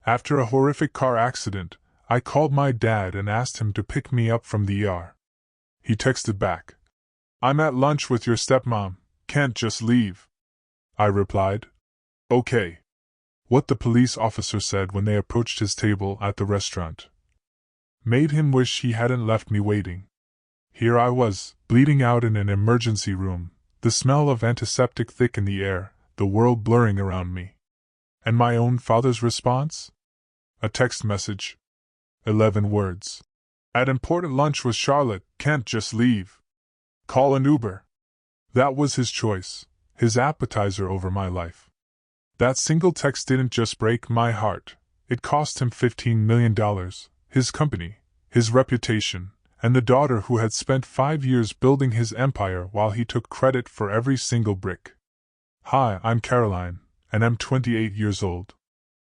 After a horrific car accident, I called my dad and asked him to pick me up from the ER. He texted back, "I'm at lunch with your stepmom, can't just leave." I replied, "Okay." What the police officer said when they approached his table at the restaurant made him wish he hadn't left me waiting. Here I was, bleeding out in an emergency room, the smell of antiseptic thick in the air, the world blurring around me. And my own father's response? A text message. 11 words. "At important lunch with Charlotte, can't just leave. Call an Uber." That was his choice, his appetizer over my life. That single text didn't just break my heart, it cost him $15 million, his company, his reputation, and the daughter who had spent 5 years building his empire while he took credit for every single brick. Hi, I'm Caroline, and I'm 28 years old.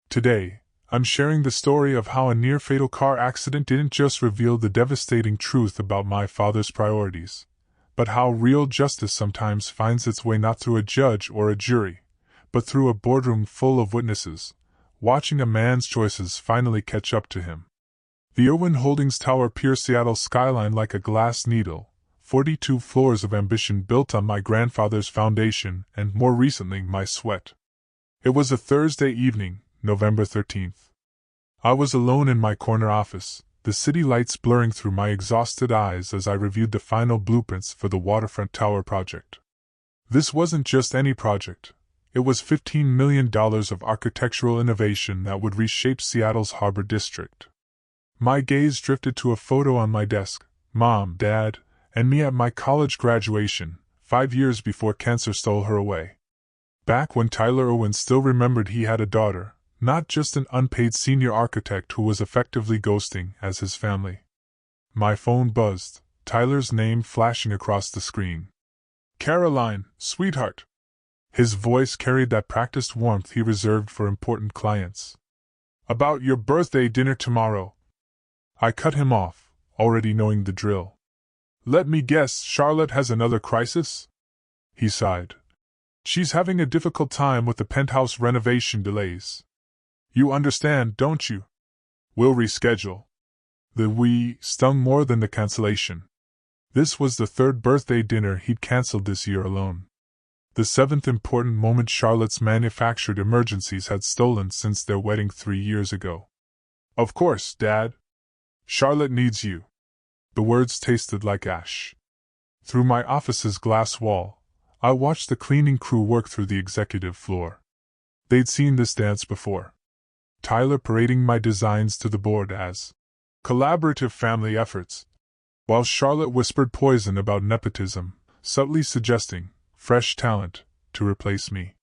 Today, I'm sharing the story of how a near-fatal car accident didn't just reveal the devastating truth about my father's priorities, but how real justice sometimes finds its way not through a judge or a jury, but through a boardroom full of witnesses, watching a man's choices finally catch up to him. The Irwin Holdings Tower pierced Seattle's skyline like a glass needle, 42 floors of ambition built on my grandfather's foundation and, more recently, my sweat. It was a Thursday evening, November 13th. I was alone in my corner office, the city lights blurring through my exhausted eyes as I reviewed the final blueprints for the waterfront tower project. This wasn't just any project. It was $15 million of architectural innovation that would reshape Seattle's harbor district. My gaze drifted to a photo on my desk, Mom, Dad, and me at my college graduation, 5 years before cancer stole her away. Back when Tyler Irwin still remembered he had a daughter, not just an unpaid senior architect who was effectively ghosting as his family. My phone buzzed, Tyler's name flashing across the screen. "Caroline, sweetheart." His voice carried that practiced warmth he reserved for important clients. "About your birthday dinner tomorrow." I cut him off, already knowing the drill. "Let me guess, Charlotte has another crisis?" He sighed. "She's having a difficult time with the penthouse renovation delays. You understand, don't you? We'll reschedule." The "we" stung more than the cancellation. This was the third birthday dinner he'd canceled this year alone. The seventh important moment Charlotte's manufactured emergencies had stolen since their wedding 3 years ago. "Of course, Dad. Charlotte needs you." The words tasted like ash. Through my office's glass wall, I watched the cleaning crew work through the executive floor. They'd seen this dance before. Tyler parading my designs to the board as collaborative family efforts, while Charlotte whispered poison about nepotism, subtly suggesting fresh talent to replace me.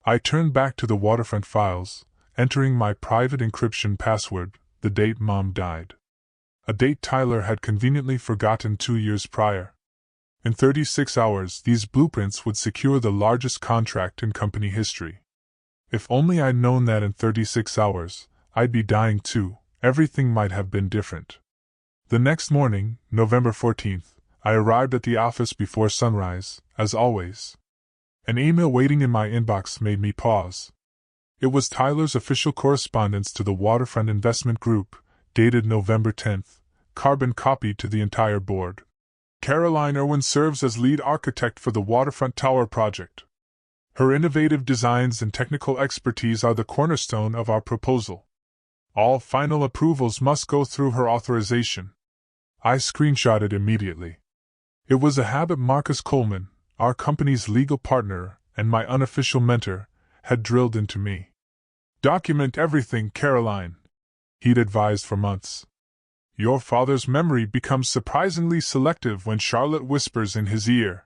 I turned back to the waterfront files, entering my private encryption password, the date Mom died. A date Tyler had conveniently forgotten 2 years prior. In 36 hours, these blueprints would secure the largest contract in company history. If only I'd known that in 36 hours, I'd be dying too, everything might have been different. The next morning, November 14th, I arrived at the office before sunrise, as always. An email waiting in my inbox made me pause. It was Tyler's official correspondence to the Waterfront Investment Group, dated November 10th, carbon copied to the entire board. "Caroline Irwin serves as lead architect for the Waterfront Tower project. Her innovative designs and technical expertise are the cornerstone of our proposal. All final approvals must go through her authorization." I screenshotted immediately. It was a habit Marcus Coleman, our company's legal partner and my unofficial mentor, had drilled into me. "Document everything, Caroline," he'd advised for months. "Your father's memory becomes surprisingly selective when Charlotte whispers in his ear."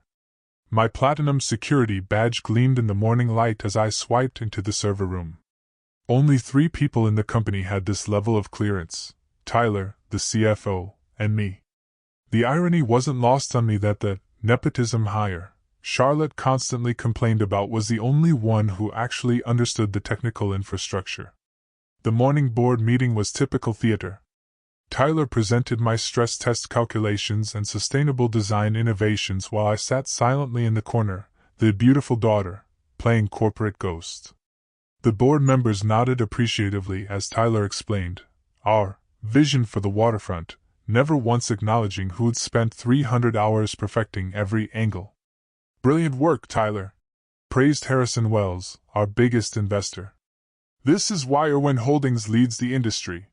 My platinum security badge gleamed in the morning light as I swiped into the server room. Only 3 people in the company had this level of clearance: Tyler, the CFO, and me. The irony wasn't lost on me that the nepotism hire Charlotte constantly complained about was the only one who actually understood the technical infrastructure. The morning board meeting was typical theater. Tyler presented my stress test calculations and sustainable design innovations while I sat silently in the corner, the beautiful daughter, playing corporate ghost. The board members nodded appreciatively as Tyler explained our vision for the waterfront, never once acknowledging who'd spent 300 hours perfecting every angle. Brilliant work, Tyler, praised Harrison Wells, our biggest investor. This is why Irwin Holdings leads the industry.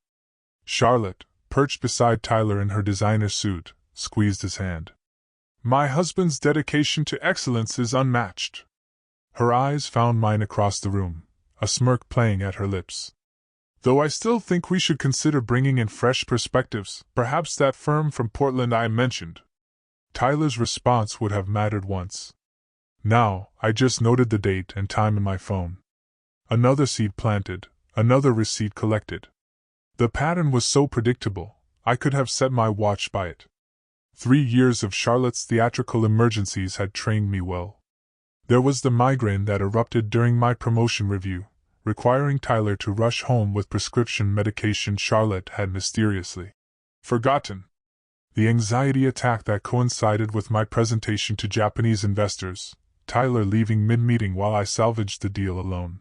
Charlotte, perched beside Tyler in her designer suit, squeezed his hand. My husband's dedication to excellence is unmatched. Her eyes found mine across the room, a smirk playing at her lips. Though I still think we should consider bringing in fresh perspectives, perhaps that firm from Portland I mentioned. Tyler's response would have mattered once. Now, I just noted the date and time in my phone. Another seed planted, another receipt collected. The pattern was so predictable, I could have set my watch by it. 3 years of Charlotte's theatrical emergencies had trained me well. There was the migraine that erupted during my promotion review, requiring Tyler to rush home with prescription medication Charlotte had mysteriously forgotten. The anxiety attack that coincided with my presentation to Japanese investors, Tyler leaving mid-meeting while I salvaged the deal alone.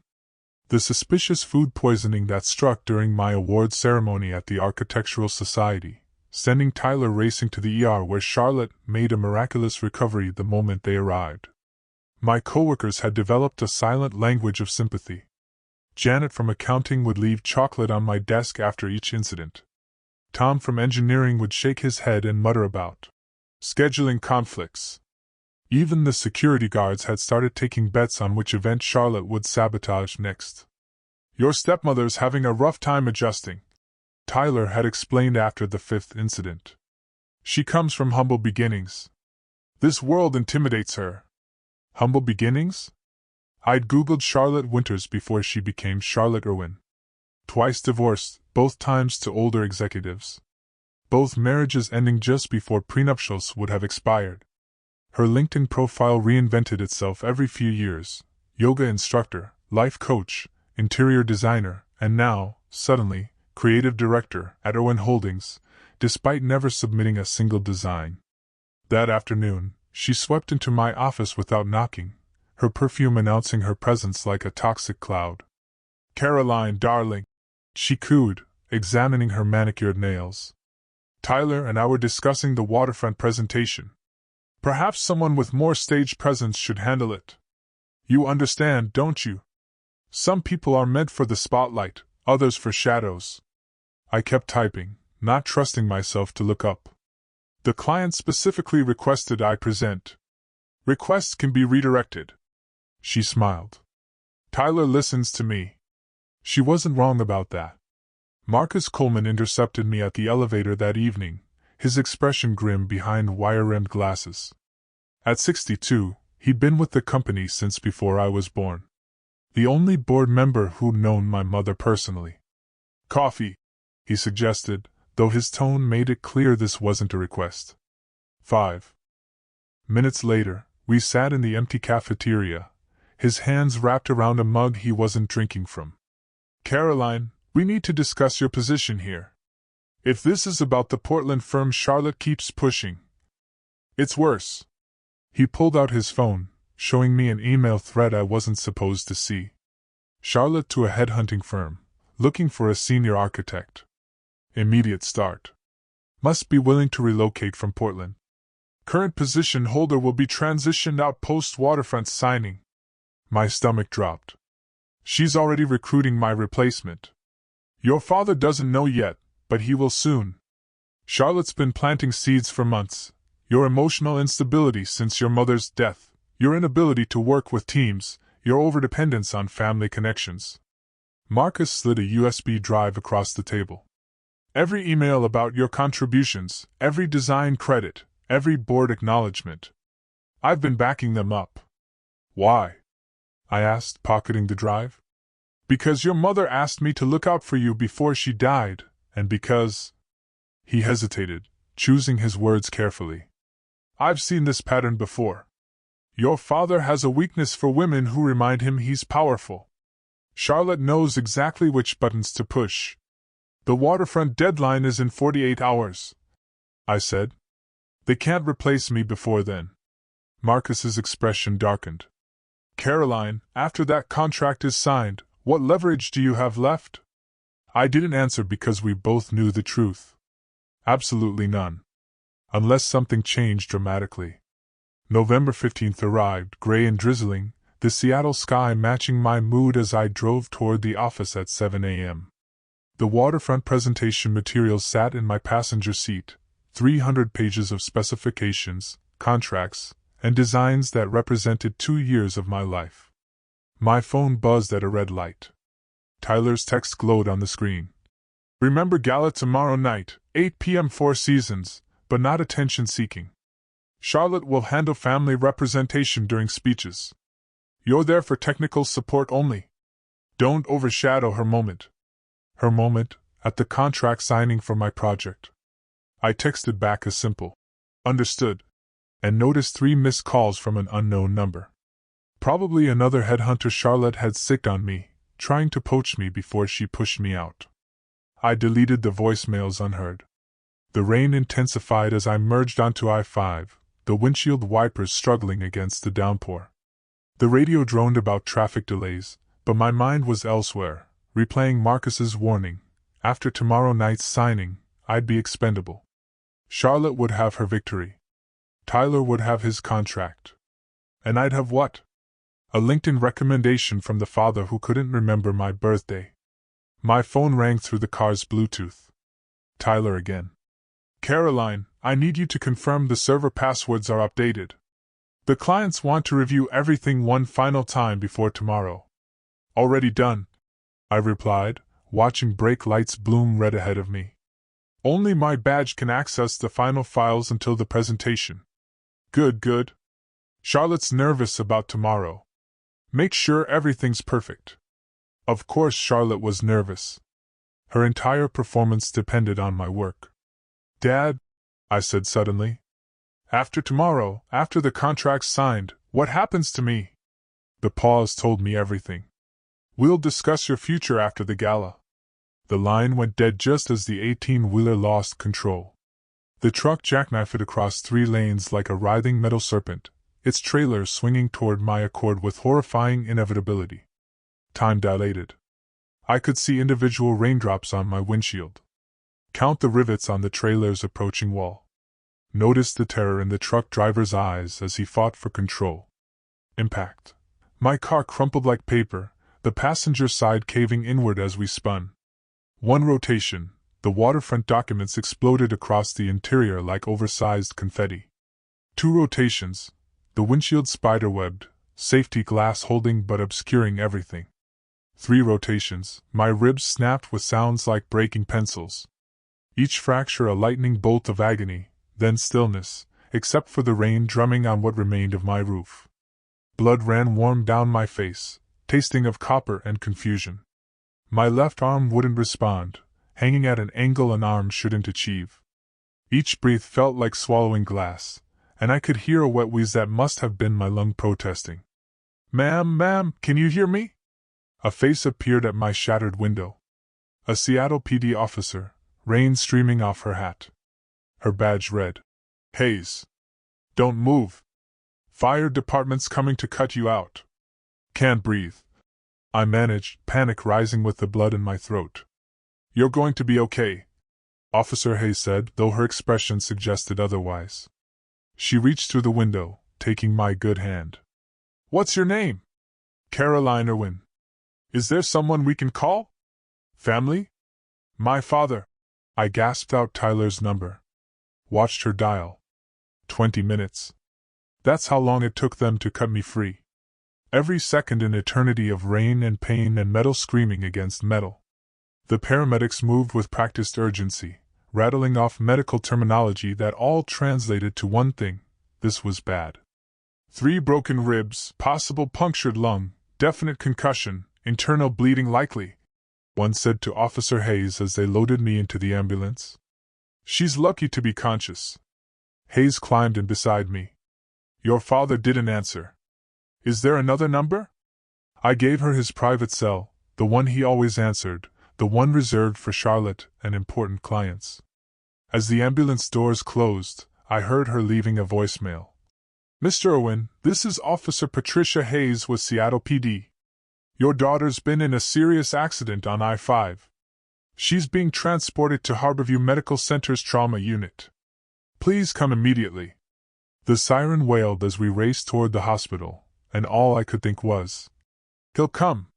The suspicious food poisoning that struck during my award ceremony at the Architectural Society, sending Tyler racing to the ER where Charlotte made a miraculous recovery the moment they arrived. My coworkers had developed a silent language of sympathy. Janet from accounting would leave chocolate on my desk after each incident. Tom from engineering would shake his head and mutter about scheduling conflicts. Even the security guards had started taking bets on which event Charlotte would sabotage next. Your stepmother's having a rough time adjusting, Tyler had explained after the 5th incident. She comes from humble beginnings. This world intimidates her. Humble beginnings? I'd googled Charlotte Winters before she became Charlotte Irwin. Twice divorced, both times to older executives. Both marriages ending just before prenuptials would have expired. Her LinkedIn profile reinvented itself every few years: yoga instructor, life coach, interior designer, and now, suddenly, creative director at Irwin Holdings, despite never submitting a single design. That afternoon, she swept into my office without knocking, her perfume announcing her presence like a toxic cloud. Caroline, darling, she cooed, examining her manicured nails. Tyler and I were discussing the waterfront presentation. Perhaps someone with more stage presence should handle it. You understand, don't you? Some people are meant for the spotlight, others for shadows. I kept typing, not trusting myself to look up. The client specifically requested I present. Requests can be redirected. She smiled. Tyler listens to me. She wasn't wrong about that. Marcus Coleman intercepted me at the elevator that evening, his expression grim behind wire-rimmed glasses. At 62, he'd been with the company since before I was born. The only board member who'd known my mother personally. Coffee, he suggested, though his tone made it clear this wasn't a request. 5 minutes later, we sat in the empty cafeteria, his hands wrapped around a mug he wasn't drinking from. Caroline, we need to discuss your position here. If this is about the Portland firm Charlotte keeps pushing, it's worse. He pulled out his phone, showing me an email thread I wasn't supposed to see. Charlotte to a headhunting firm, looking for a senior architect. Immediate start. Must be willing to relocate from Portland. Current position holder will be transitioned out post-waterfront signing. My stomach dropped. She's already recruiting my replacement. Your father doesn't know yet, but he will soon. Charlotte's been planting seeds for months. Your emotional instability since your mother's death, your inability to work with teams, your overdependence on family connections. Marcus slid a USB drive across the table. Every email about your contributions, every design credit, every board acknowledgement. I've been backing them up. Why? I asked, pocketing the drive. Because your mother asked me to look out for you before she died, and because... He hesitated, choosing his words carefully. I've seen this pattern before. Your father has a weakness for women who remind him he's powerful. Charlotte knows exactly which buttons to push. The waterfront deadline is in 48 hours, I said. They can't replace me before then. Marcus's expression darkened. Caroline, after that contract is signed, What leverage do you have left? I didn't answer because we both knew the truth. Absolutely none. Unless something changed dramatically. November 15th arrived, gray and drizzling, the Seattle sky matching my mood as I drove toward the office at 7 a.m. The waterfront presentation materials sat in my passenger seat, 300 pages of specifications, contracts, and designs that represented 2 years of my life. My phone buzzed at a red light. Tyler's text glowed on the screen. Remember gala tomorrow night, 8 p.m. 4 Seasons, but not attention-seeking. Charlotte will handle family representation during speeches. You're there for technical support only. Don't overshadow her moment. Her moment, at the contract signing for my project. I texted back a simple, understood, and noticed 3 missed calls from an unknown number. Probably another headhunter. Charlotte had sicked on me, trying to poach me before she pushed me out. I deleted the voicemails unheard. The rain intensified as I merged onto I-5, the windshield wipers struggling against the downpour. The radio droned about traffic delays, but my mind was elsewhere, replaying Marcus's warning. After tomorrow night's signing, I'd be expendable. Charlotte would have her victory. Tyler would have his contract. And I'd have what? A LinkedIn recommendation from the father who couldn't remember my birthday. My phone rang through the car's Bluetooth. Tyler again. Caroline, I need you to confirm the server passwords are updated. The clients want to review everything one final time before tomorrow. Already done, I replied, watching brake lights bloom red ahead of me. Only my badge can access the final files until the presentation. Good. Charlotte's nervous about tomorrow. Make sure everything's perfect. Of course Charlotte was nervous. Her entire performance depended on my work. Dad, I said suddenly. After tomorrow, after the contract's signed, what happens to me? The pause told me everything. We'll discuss your future after the gala. The line went dead just as the 18-wheeler lost control. The truck jackknifed across 3 lanes like a writhing metal serpent, its trailer swinging toward my Accord with horrifying inevitability. Time dilated. I could see individual raindrops on my windshield. Count the rivets on the trailer's approaching wall. Noticed the terror in the truck driver's eyes as he fought for control. Impact. My car crumpled like paper, the passenger side caving inward as we spun. 1 rotation, the waterfront documents exploded across the interior like oversized confetti. 2 rotations, the windshield spiderwebbed, safety glass holding but obscuring everything. 3 rotations, my ribs snapped with sounds like breaking pencils. Each fracture a lightning bolt of agony, then stillness, except for the rain drumming on what remained of my roof. Blood ran warm down my face, tasting of copper and confusion. My left arm wouldn't respond, hanging at an angle an arm shouldn't achieve. Each breath felt like swallowing glass, and I could hear a wet wheeze that must have been my lung protesting. Ma'am, can you hear me? A face appeared at my shattered window. A Seattle PD officer, rain streaming off her hat. Her badge read, Hayes. Don't move. Fire department's coming to cut you out. Can't breathe. I managed, panic rising with the blood in my throat. You're going to be okay, Officer Hayes said, though her expression suggested otherwise. She reached through the window, taking my good hand. What's your name? Caroline Irwin. Is there someone we can call? Family? My father. I gasped out Tyler's number. Watched her dial. 20 minutes. That's how long it took them to cut me free. Every second an eternity of rain and pain and metal screaming against metal. The paramedics moved with practiced urgency, rattling off medical terminology that all translated to one thing: this was bad. 3 broken ribs, possible punctured lung, definite concussion, internal bleeding likely, one said to Officer Hayes as they loaded me into the ambulance. She's lucky to be conscious. Hayes climbed in beside me. Your father didn't answer. Is there another number? I gave her his private cell, the one he always answered, the one reserved for Charlotte and important clients. As the ambulance doors closed, I heard her leaving a voicemail. Mr. Irwin, this is Officer Patricia Hayes with Seattle PD. Your daughter's been in a serious accident on I-5. She's being transported to Harborview Medical Center's trauma unit. Please come immediately. The siren wailed as we raced toward the hospital, and all I could think was, he'll come.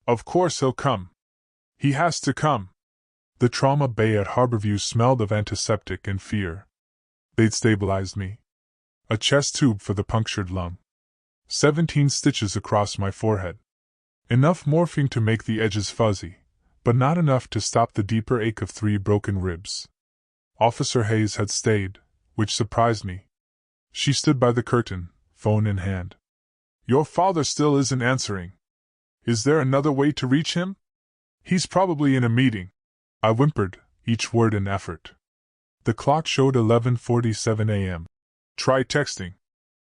Of course he'll come. He has to come. The trauma bay at Harborview smelled of antiseptic and fear. They'd stabilized me. A chest tube for the punctured lung. 17 stitches across my forehead. Enough morphine to make the edges fuzzy, but not enough to stop the deeper ache of 3 broken ribs. Officer Hayes had stayed, which surprised me. She stood by the curtain, phone in hand. Your father still isn't answering. Is there another way to reach him? He's probably in a meeting. I whimpered, each word an effort. The clock showed 11:47 a.m. Try texting.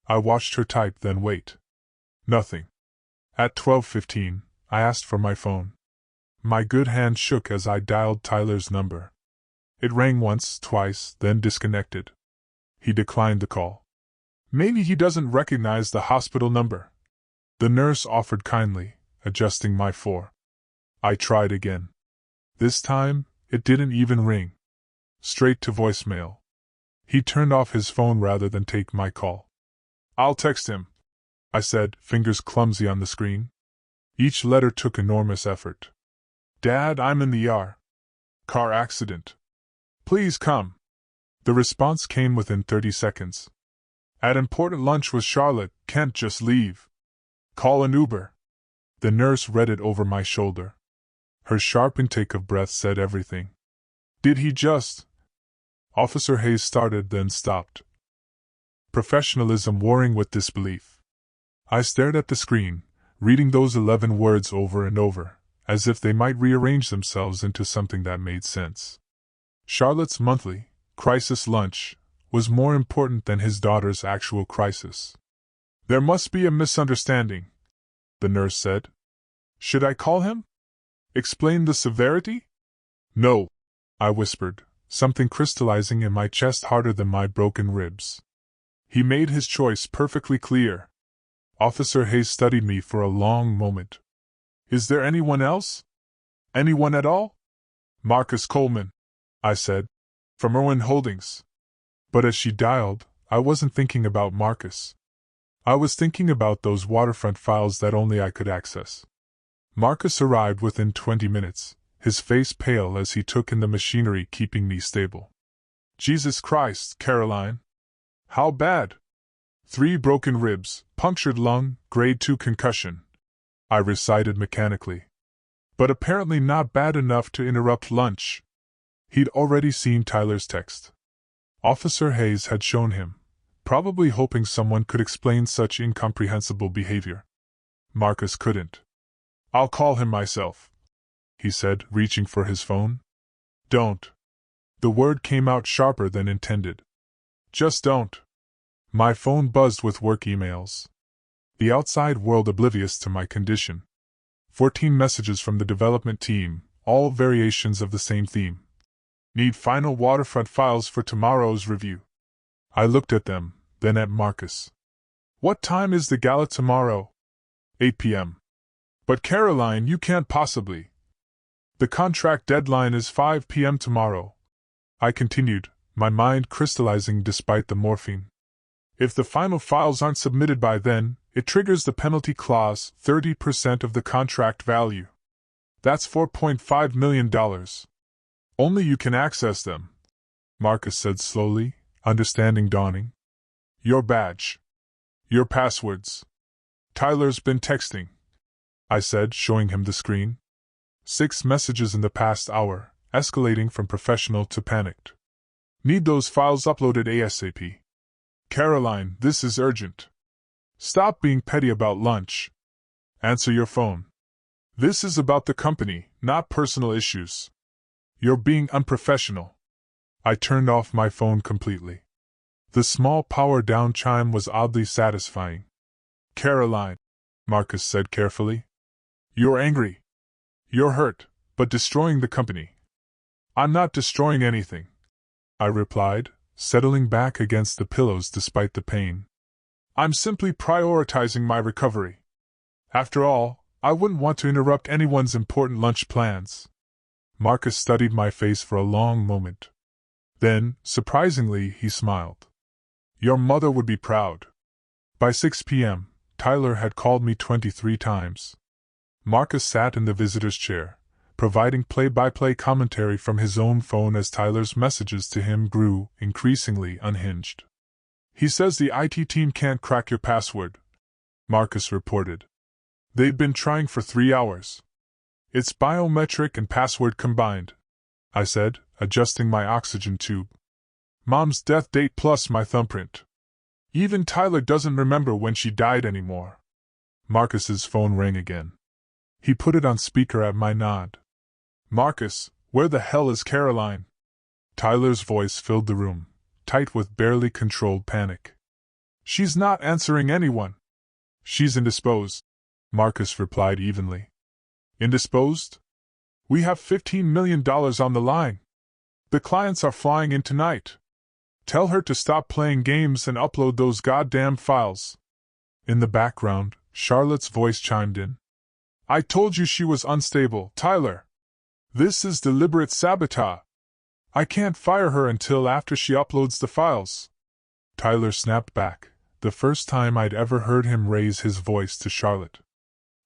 I watched her type, then wait. Nothing. At 12:15, I asked for my phone. My good hand shook as I dialed Tyler's number. It rang once, twice, then disconnected. He declined the call. Maybe he doesn't recognize the hospital number. The nurse offered kindly, adjusting my 4. I tried again. This time, it didn't even ring. Straight to voicemail. He turned off his phone rather than take my call. I'll text him, I said, fingers clumsy on the screen. Each letter took enormous effort. Dad, I'm in the ER. Car accident. Please come. The response came within 30 seconds. At important lunch with Charlotte, can't just leave. Call an Uber. The nurse read it over my shoulder. Her sharp intake of breath said everything. Did he just? Officer Hayes started, then stopped. Professionalism warring with disbelief. I stared at the screen, reading those 11 words over and over, as if they might rearrange themselves into something that made sense. Charlotte's monthly crisis lunch was more important than his daughter's actual crisis. There must be a misunderstanding, the nurse said. Should I call him? Explain the severity? No, I whispered, something crystallizing in my chest harder than my broken ribs. He made his choice perfectly clear. Officer Hayes studied me for a long moment. Is there anyone else? Anyone at all? Marcus Coleman, I said, from Irwin Holdings. But as she dialed, I wasn't thinking about Marcus. I was thinking about those waterfront files that only I could access. Marcus arrived within 20 minutes, his face pale as he took in the machinery keeping me stable. Jesus Christ, Caroline. How bad? 3 broken ribs, punctured lung, grade 2 concussion, I recited mechanically. But apparently not bad enough to interrupt lunch. He'd already seen Tyler's text. Officer Hayes had shown him, probably hoping someone could explain such incomprehensible behavior. Marcus couldn't. I'll call him myself, he said, reaching for his phone. Don't. The word came out sharper than intended. Just don't. My phone buzzed with work emails. The outside world oblivious to my condition. 14 messages from the development team, all variations of the same theme. Need final waterfront files for tomorrow's review. I looked at them, then at Marcus. What time is the gala tomorrow? 8 p.m. But Caroline, you can't possibly. The contract deadline is 5 p.m. tomorrow, I continued, my mind crystallizing despite the morphine. If the final files aren't submitted by then, it triggers the penalty clause, 30% of the contract value. That's $4.5 million. Only you can access them, Marcus said slowly, understanding dawning. Your badge. Your passwords. Tyler's been texting, I said, showing him the screen. 6 messages in the past hour, escalating from professional to panicked. Need those files uploaded ASAP. Caroline, this is urgent. Stop being petty about lunch. Answer your phone. This is about the company, not personal issues. You're being unprofessional. I turned off my phone completely. The small power down chime was oddly satisfying. Caroline, Marcus said carefully. You're angry. You're hurt, but destroying the company. I'm not destroying anything, I replied, settling back against the pillows despite the pain. I'm simply prioritizing my recovery. After all, I wouldn't want to interrupt anyone's important lunch plans. Marcus studied my face for a long moment. Then, surprisingly, he smiled. Your mother would be proud. By 6 p.m., Tyler had called me 23 times. Marcus sat in the visitor's chair, providing play-by-play commentary from his own phone as Tyler's messages to him grew increasingly unhinged. He says the IT team can't crack your password, Marcus reported. They've been trying for 3 hours. It's biometric and password combined, I said, adjusting my oxygen tube. Mom's death date plus my thumbprint. Even Tyler doesn't remember when she died anymore. Marcus's phone rang again. He put it on speaker at my nod. Marcus, where the hell is Caroline? Tyler's voice filled the room, tight with barely controlled panic. She's not answering anyone. She's indisposed, Marcus replied evenly. Indisposed? We have $15 million on the line. The clients are flying in tonight. Tell her to stop playing games and upload those goddamn files. In the background, Charlotte's voice chimed in. I told you she was unstable, Tyler. This is deliberate sabotage. I can't fire her until after she uploads the files. Tyler snapped back, the first time I'd ever heard him raise his voice to Charlotte.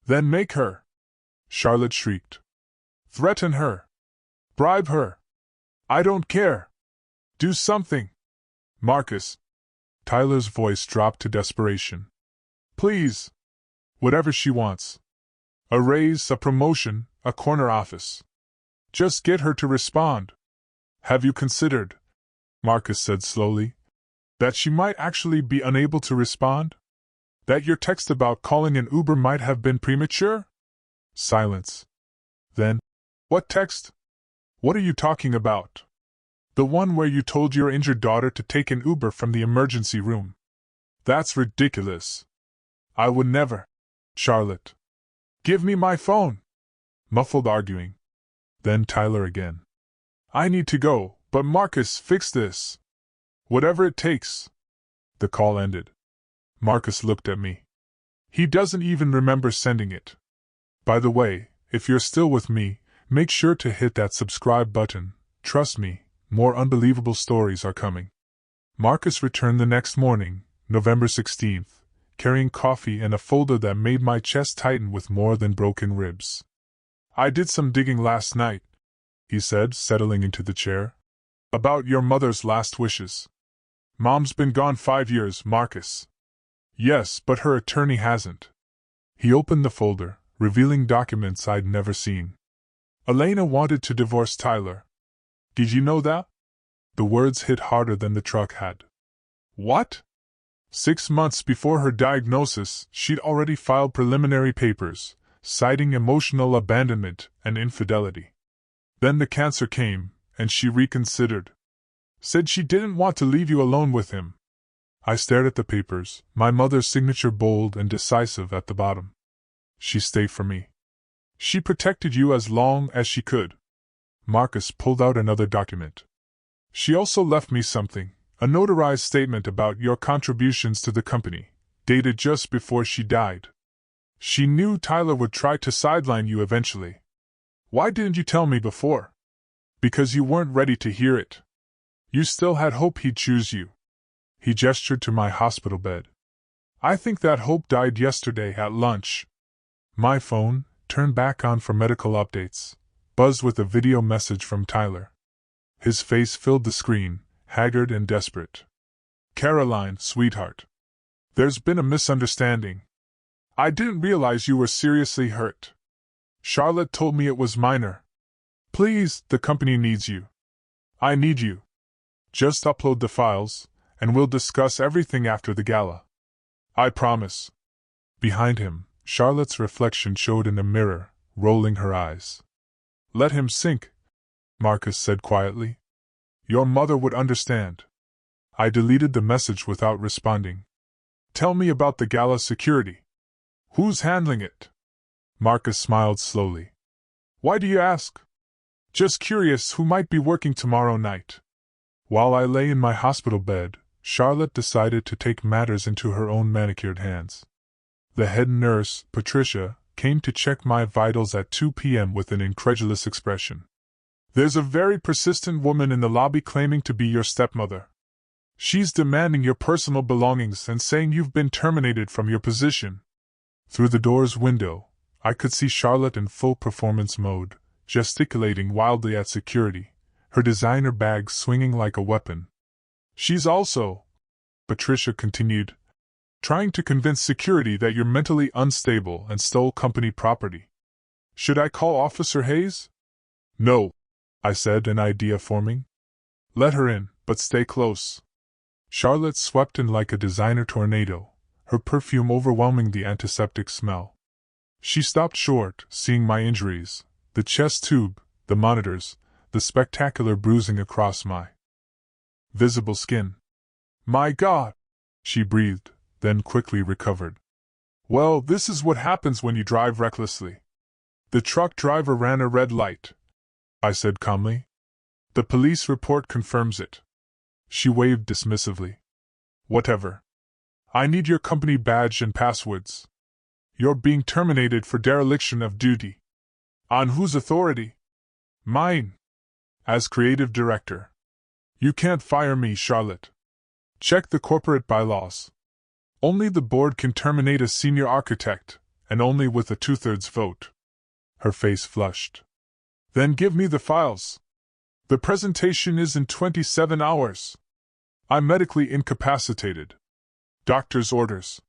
Then make her. Charlotte shrieked. Threaten her. Bribe her. I don't care. Do something. Marcus. Tyler's voice dropped to desperation. Please. Whatever she wants. A raise, a promotion, a corner office. Just get her to respond. Have you considered, Marcus said slowly, that she might actually be unable to respond? That your text about calling an Uber might have been premature? Silence. Then, what text? What are you talking about? The one where you told your injured daughter to take an Uber from the emergency room. That's ridiculous. I would never. Charlotte. Give me my phone. Muffled arguing. Then Tyler again. I need to go, but Marcus, fix this. Whatever it takes. The call ended. Marcus looked at me. He doesn't even remember sending it. By the way, if you're still with me, make sure to hit that subscribe button. Trust me, more unbelievable stories are coming. Marcus returned the next morning, November 16th, carrying coffee and a folder that made my chest tighten with more than broken ribs. I did some digging last night, he said, settling into the chair. About your mother's last wishes. Mom's been gone 5 years, Marcus. Yes, but her attorney hasn't. He opened the folder, revealing documents I'd never seen. Elena wanted to divorce Tyler. Did you know that? The words hit harder than the truck had. What? 6 months before her diagnosis, she'd already filed preliminary papers, citing emotional abandonment and infidelity. Then the cancer came, and she reconsidered. Said she didn't want to leave you alone with him. I stared at the papers, my mother's signature bold and decisive at the bottom. She stayed for me. She protected you as long as she could. Marcus pulled out another document. She also left me something, a notarized statement about your contributions to the company, dated just before she died. She knew Tyler would try to sideline you eventually. Why didn't you tell me before? Because you weren't ready to hear it. You still had hope he'd choose you. He gestured to my hospital bed. I think that hope died yesterday at lunch. My phone, turned back on for medical updates, buzzed with a video message from Tyler. His face filled the screen, haggard and desperate. Caroline, sweetheart. There's been a misunderstanding. I didn't realize you were seriously hurt. Charlotte told me it was minor. Please, the company needs you. I need you. Just upload the files, and we'll discuss everything after the gala. I promise. Behind him, Charlotte's reflection showed in a mirror, rolling her eyes. Let him sink, Marcus said quietly. Your mother would understand. I deleted the message without responding. Tell me about the gala security. Who's handling it? Marcus smiled slowly. Why do you ask? Just curious who might be working tomorrow night. While I lay in my hospital bed, Charlotte decided to take matters into her own manicured hands. The head nurse, Patricia, came to check my vitals at 2 p.m. with an incredulous expression. There's a very persistent woman in the lobby claiming to be your stepmother. She's demanding your personal belongings and saying you've been terminated from your position. Through the door's window, I could see Charlotte in full performance mode, gesticulating wildly at security, her designer bag swinging like a weapon. She's also, Patricia continued, trying to convince security that you're mentally unstable and stole company property. Should I call Officer Hayes? No, I said, an idea forming. Let her in, but stay close. Charlotte swept in like a designer tornado, her perfume overwhelming the antiseptic smell. She stopped short, seeing my injuries, the chest tube, the monitors, the spectacular bruising across my visible skin. My God! She breathed, then quickly recovered. Well, this is what happens when you drive recklessly. The truck driver ran a red light, I said calmly. The police report confirms it. She waved dismissively. Whatever. I need your company badge and passwords. You're being terminated for dereliction of duty. On whose authority? Mine. As creative director. You can't fire me, Charlotte. Check the corporate bylaws. Only the board can terminate a senior architect, and only with a 2/3 vote. Her face flushed. Then give me the files. The presentation is in 27 hours. I'm medically incapacitated. Doctor's orders.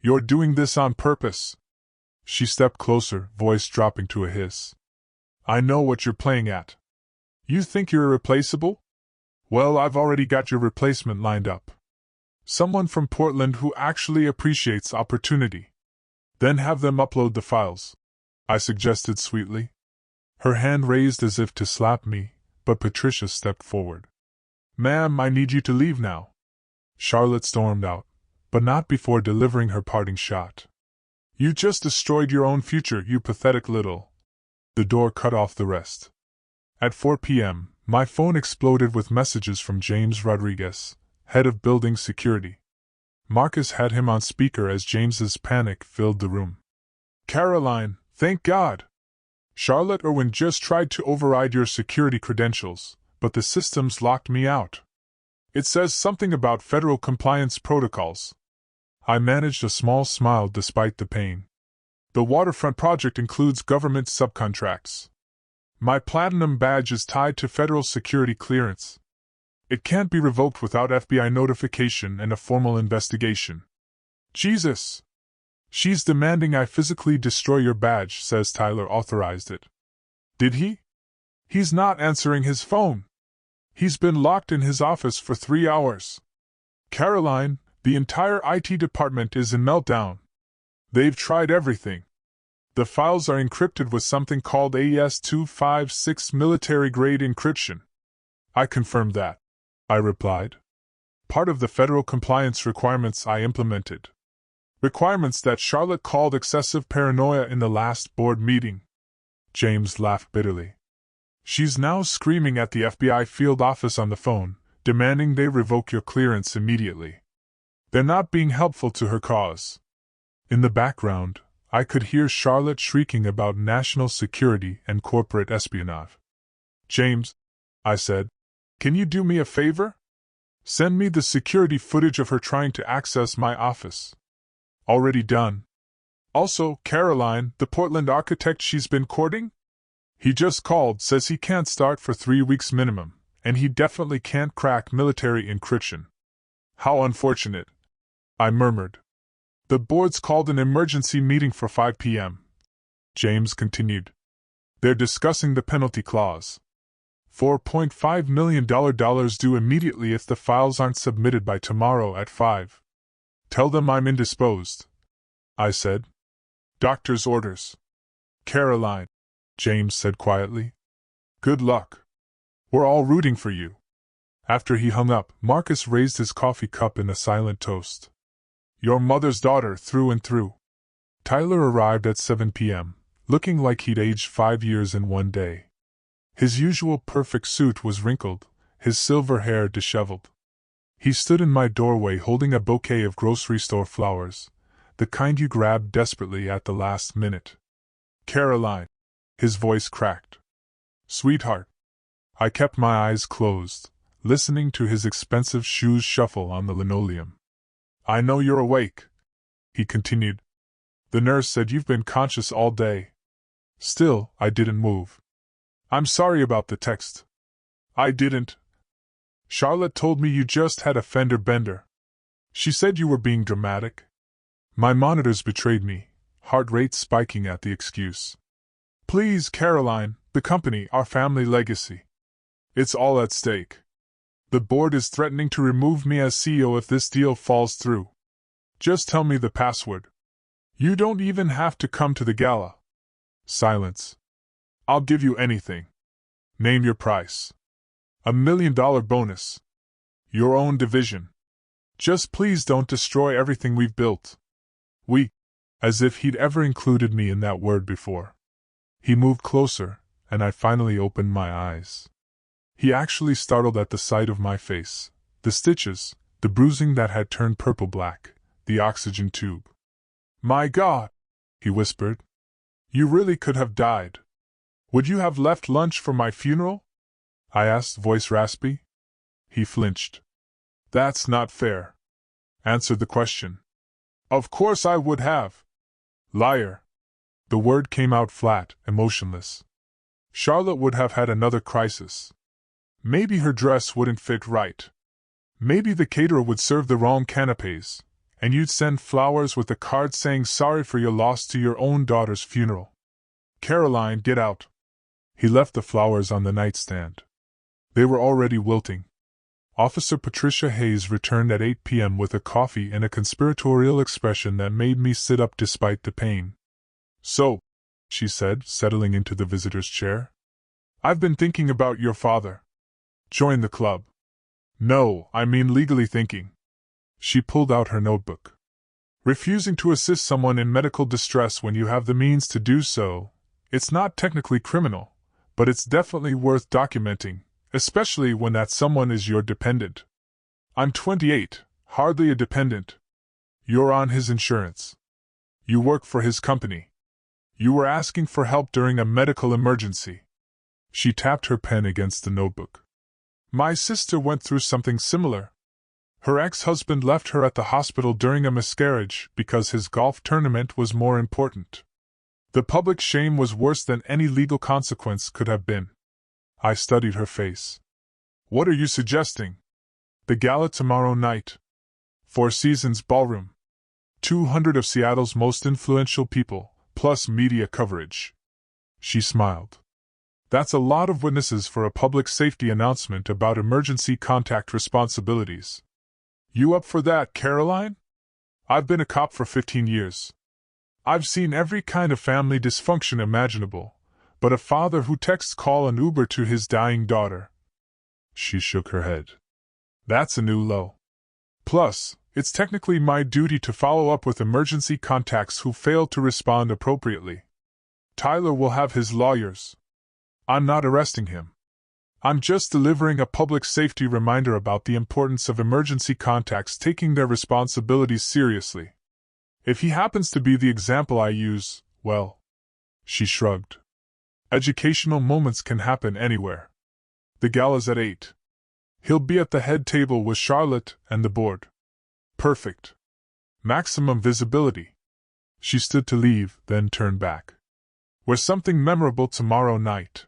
You're doing this on purpose. She stepped closer, voice dropping to a hiss. I know what you're playing at. You think you're irreplaceable? Well, I've already got your replacement lined up. Someone from Portland who actually appreciates opportunity. Then have them upload the files, I suggested sweetly. Her hand raised as if to slap me, but Patricia stepped forward. Ma'am, I need you to leave now. Charlotte stormed out, but not before delivering her parting shot. You just destroyed your own future, you pathetic little. The door cut off the rest. At 4 p.m., my phone exploded with messages from James Rodriguez, head of building security. Marcus had him on speaker as James's panic filled the room. Caroline, thank God! Charlotte Irwin just tried to override your security credentials, but the systems locked me out. It says something about federal compliance protocols. I managed a small smile despite the pain. The waterfront project includes government subcontracts. My platinum badge is tied to federal security clearance. It can't be revoked without FBI notification and a formal investigation. Jesus! She's demanding I physically destroy your badge, says Tyler authorized it. Did he? He's not answering his phone. He's been locked in his office for 3 hours. Caroline, the entire IT department is in meltdown. They've tried everything. The files are encrypted with something called AES-256 military-grade encryption. I confirmed that, I replied. Part of the federal compliance requirements I implemented. Requirements that Charlotte called excessive paranoia in the last board meeting. James laughed bitterly. She's now screaming at the FBI field office on the phone, demanding they revoke your clearance immediately. They're not being helpful to her cause. In the background, I could hear Charlotte shrieking about national security and corporate espionage. James, I said, can you do me a favor? Send me the security footage of her trying to access my office. Already done. Also, Caroline, the Portland architect she's been courting? He just called, says he can't start for 3 weeks minimum, and he definitely can't crack military encryption. How unfortunate, I murmured. The board's called an emergency meeting for 5 p.m. James continued. They're discussing the penalty clause. $4.5 million due immediately if the files aren't submitted by tomorrow at 5. Tell them I'm indisposed, I said. Doctor's orders. Caroline, James said quietly. Good luck. We're all rooting for you. After he hung up, Marcus raised his coffee cup in a silent toast. Your mother's daughter through and through. Tyler arrived at 7 p.m., looking like he'd aged 5 years in one day. His usual perfect suit was wrinkled, his silver hair disheveled. He stood in my doorway holding a bouquet of grocery store flowers, the kind you grab desperately at the last minute. Caroline. His voice cracked. Sweetheart. I kept my eyes closed, listening to his expensive shoes shuffle on the linoleum. I know you're awake, he continued. The nurse said you've been conscious all day. Still, I didn't move. I'm sorry about the text. I didn't. Charlotte told me you just had a fender bender. She said you were being dramatic. My monitors betrayed me, heart rate spiking at the excuse. Please, Caroline, the company, our family legacy. It's all at stake. The board is threatening to remove me as CEO if this deal falls through. Just tell me the password. You don't even have to come to the gala. Silence. I'll give you anything. Name your price. $1 million bonus. Your own division. Just please don't destroy everything we've built. We. As if he'd ever included me in that word before. He moved closer, and I finally opened my eyes. He actually startled at the sight of my face, the stitches, the bruising that had turned purple-black, the oxygen tube. My God, he whispered. You really could have died. Would you have left lunch for my funeral? I asked, voice raspy. He flinched. That's not fair. Answered the question. Of course I would have. Liar. The word came out flat, emotionless. Charlotte would have had another crisis. Maybe her dress wouldn't fit right. Maybe the caterer would serve the wrong canapes, and you'd send flowers with a card saying sorry for your loss to your own daughter's funeral. Caroline, get out. He left the flowers on the nightstand. They were already wilting. Officer Patricia Hayes returned at 8 p.m. with a coffee and a conspiratorial expression that made me sit up despite the pain. So, she said, settling into the visitor's chair, I've been thinking about your father. Join the club. No, I mean legally thinking. She pulled out her notebook. Refusing to assist someone in medical distress when you have the means to do so, it's not technically criminal, but it's definitely worth documenting, especially when that someone is your dependent. I'm 28, hardly a dependent. You're on his insurance. You work for his company. You were asking for help during a medical emergency. She tapped her pen against the notebook. My sister went through something similar. Her ex-husband left her at the hospital during a miscarriage because his golf tournament was more important. The public shame was worse than any legal consequence could have been. I studied her face. What are you suggesting? The gala tomorrow night. Four Seasons Ballroom. 200 of Seattle's most influential people, plus media coverage. She smiled. That's a lot of witnesses for a public safety announcement about emergency contact responsibilities. You up for that, Caroline? I've been a cop for 15 years. I've seen every kind of family dysfunction imaginable, but a father who texts call an Uber to his dying daughter. She shook her head. That's a new low. Plus, it's technically my duty to follow up with emergency contacts who fail to respond appropriately. Tyler will have his lawyers. I'm not arresting him. I'm just delivering a public safety reminder about the importance of emergency contacts taking their responsibilities seriously. If he happens to be the example I use, well. She shrugged. Educational moments can happen anywhere. The gala's at 8. He'll be at the head table with Charlotte and the board. Perfect. Maximum visibility. She stood to leave, then turned back. We're something memorable tomorrow night.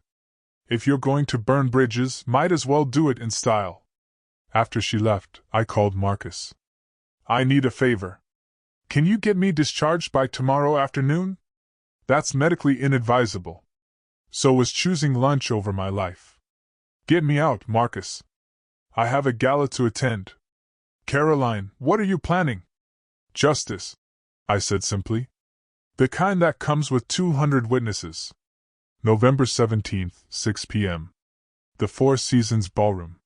If you're going to burn bridges, might as well do it in style. After she left, I called Marcus. I need a favor. Can you get me discharged by tomorrow afternoon? That's medically inadvisable. So is choosing lunch over my life. Get me out, Marcus. I have a gala to attend. Caroline, what are you planning? Justice, I said simply. The kind that comes with 200 witnesses. November 17th, 6 p.m. The Four Seasons Ballroom.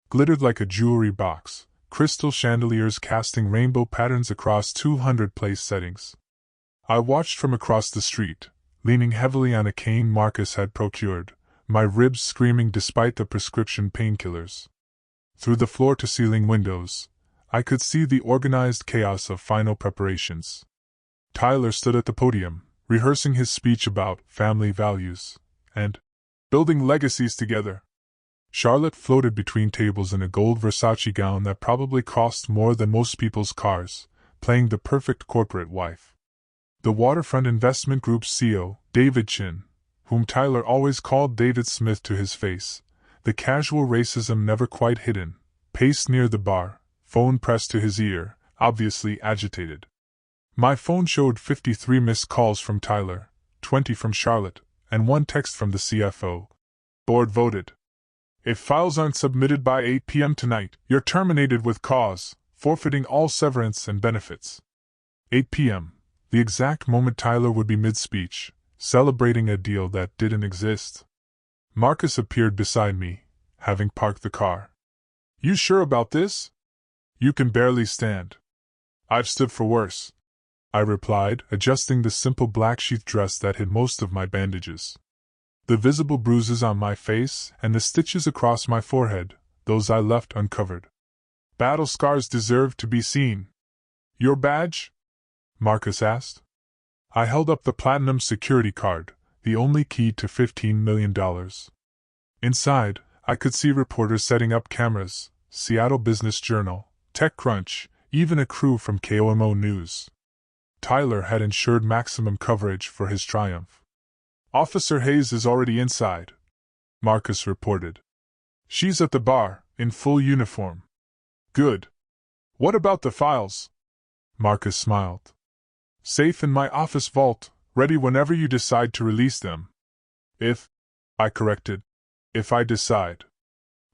Glittered like a jewelry box, crystal chandeliers casting rainbow patterns across 200 place settings. I watched from across the street, leaning heavily on a cane Marcus had procured, my ribs screaming despite the prescription painkillers. Through the floor-to-ceiling windows, I could see the organized chaos of final preparations. Tyler stood at the podium, rehearsing his speech about family values and building legacies together. Charlotte floated between tables in a gold Versace gown that probably cost more than most people's cars, playing the perfect corporate wife. The Waterfront Investment Group's CEO, David Chin, whom Tyler always called David Smith to his face, the casual racism never quite hidden, paced near the bar, phone pressed to his ear, obviously agitated. My phone showed 53 missed calls from Tyler, 20 from Charlotte, and 1 text from the CFO. Board voted. If files aren't submitted by 8 p.m. tonight, you're terminated with cause, forfeiting all severance and benefits. 8 p.m., the exact moment Tyler would be mid-speech, celebrating a deal that didn't exist. Marcus appeared beside me, having parked the car. You sure about this? You can barely stand. I've stood for worse, I replied, adjusting the simple black sheath dress that hid most of my bandages. The visible bruises on my face and the stitches across my forehead, those I left uncovered. Battle scars deserve to be seen. Your badge? Marcus asked. I held up the platinum security card, the only key to $15 million. Inside, I could see reporters setting up cameras, Seattle Business Journal, TechCrunch, even a crew from KOMO News. Tyler had ensured maximum coverage for his triumph. Officer Hayes is already inside, Marcus reported. She's at the bar, in full uniform. Good. What about the files? Marcus smiled. Safe in my office vault, ready whenever you decide to release them. I corrected. If I decide.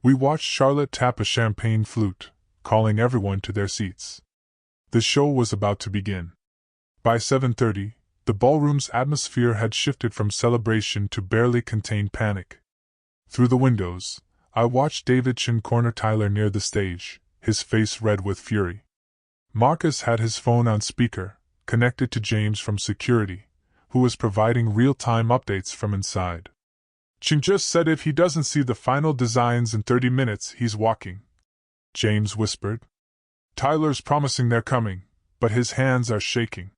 We watched Charlotte tap a champagne flute, calling everyone to their seats. The show was about to begin. By 7:30, the ballroom's atmosphere had shifted from celebration to barely contained panic. Through the windows, I watched David Chin corner Tyler near the stage, his face red with fury. Marcus had his phone on speaker, connected to James from security, who was providing real-time updates from inside. Chin just said if he doesn't see the final designs in 30 minutes, he's walking, James whispered. Tyler's promising they're coming, but his hands are shaking.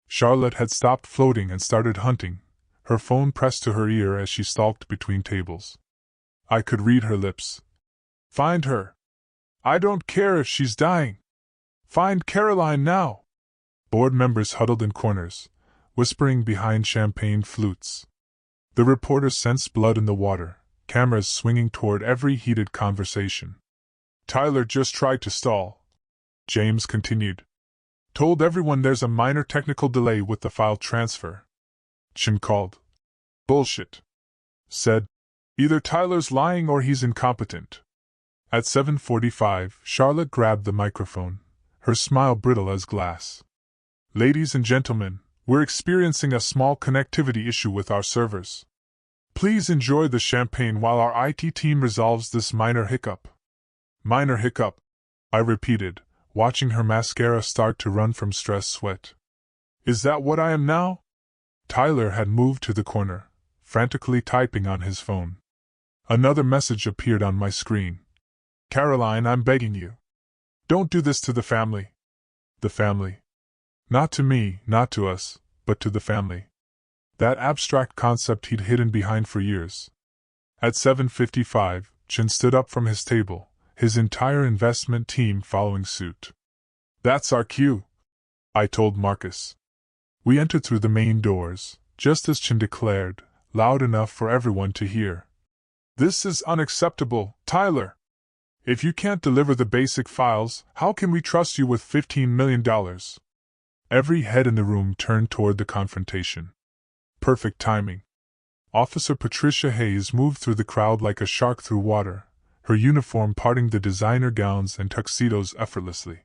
Charlotte had stopped floating and started hunting, her phone pressed to her ear as she stalked between tables. I could read her lips. Find her. I don't care if she's dying. Find Caroline now. Board members huddled in corners, whispering behind champagne flutes. The reporters sensed blood in the water, cameras swinging toward every heated conversation. Tyler just tried to stall, James continued. Told everyone there's a minor technical delay with the file transfer. Chin called. Bullshit. Said. Either Tyler's lying or he's incompetent. At 7:45, Charlotte grabbed the microphone, her smile brittle as glass. Ladies and gentlemen, we're experiencing a small connectivity issue with our servers. Please enjoy the champagne while our IT team resolves this minor hiccup. Minor hiccup, I repeated, watching her mascara start to run from stress sweat. Is that what I am now? Tyler had moved to the corner, frantically typing on his phone. Another message appeared on my screen. Caroline, I'm begging you. Don't do this to the family. The family. Not to me, not to us, but to the family. That abstract concept he'd hidden behind for years. At 7:55, Chin stood up from his table, his entire investment team following suit. That's our cue, I told Marcus. We entered through the main doors, just as Chin declared, loud enough for everyone to hear. This is unacceptable, Tyler. If you can't deliver the basic files, how can we trust you with $15 million? Every head in the room turned toward the confrontation. Perfect timing. Officer Patricia Hayes moved through the crowd like a shark through water, her uniform parting the designer gowns and tuxedos effortlessly.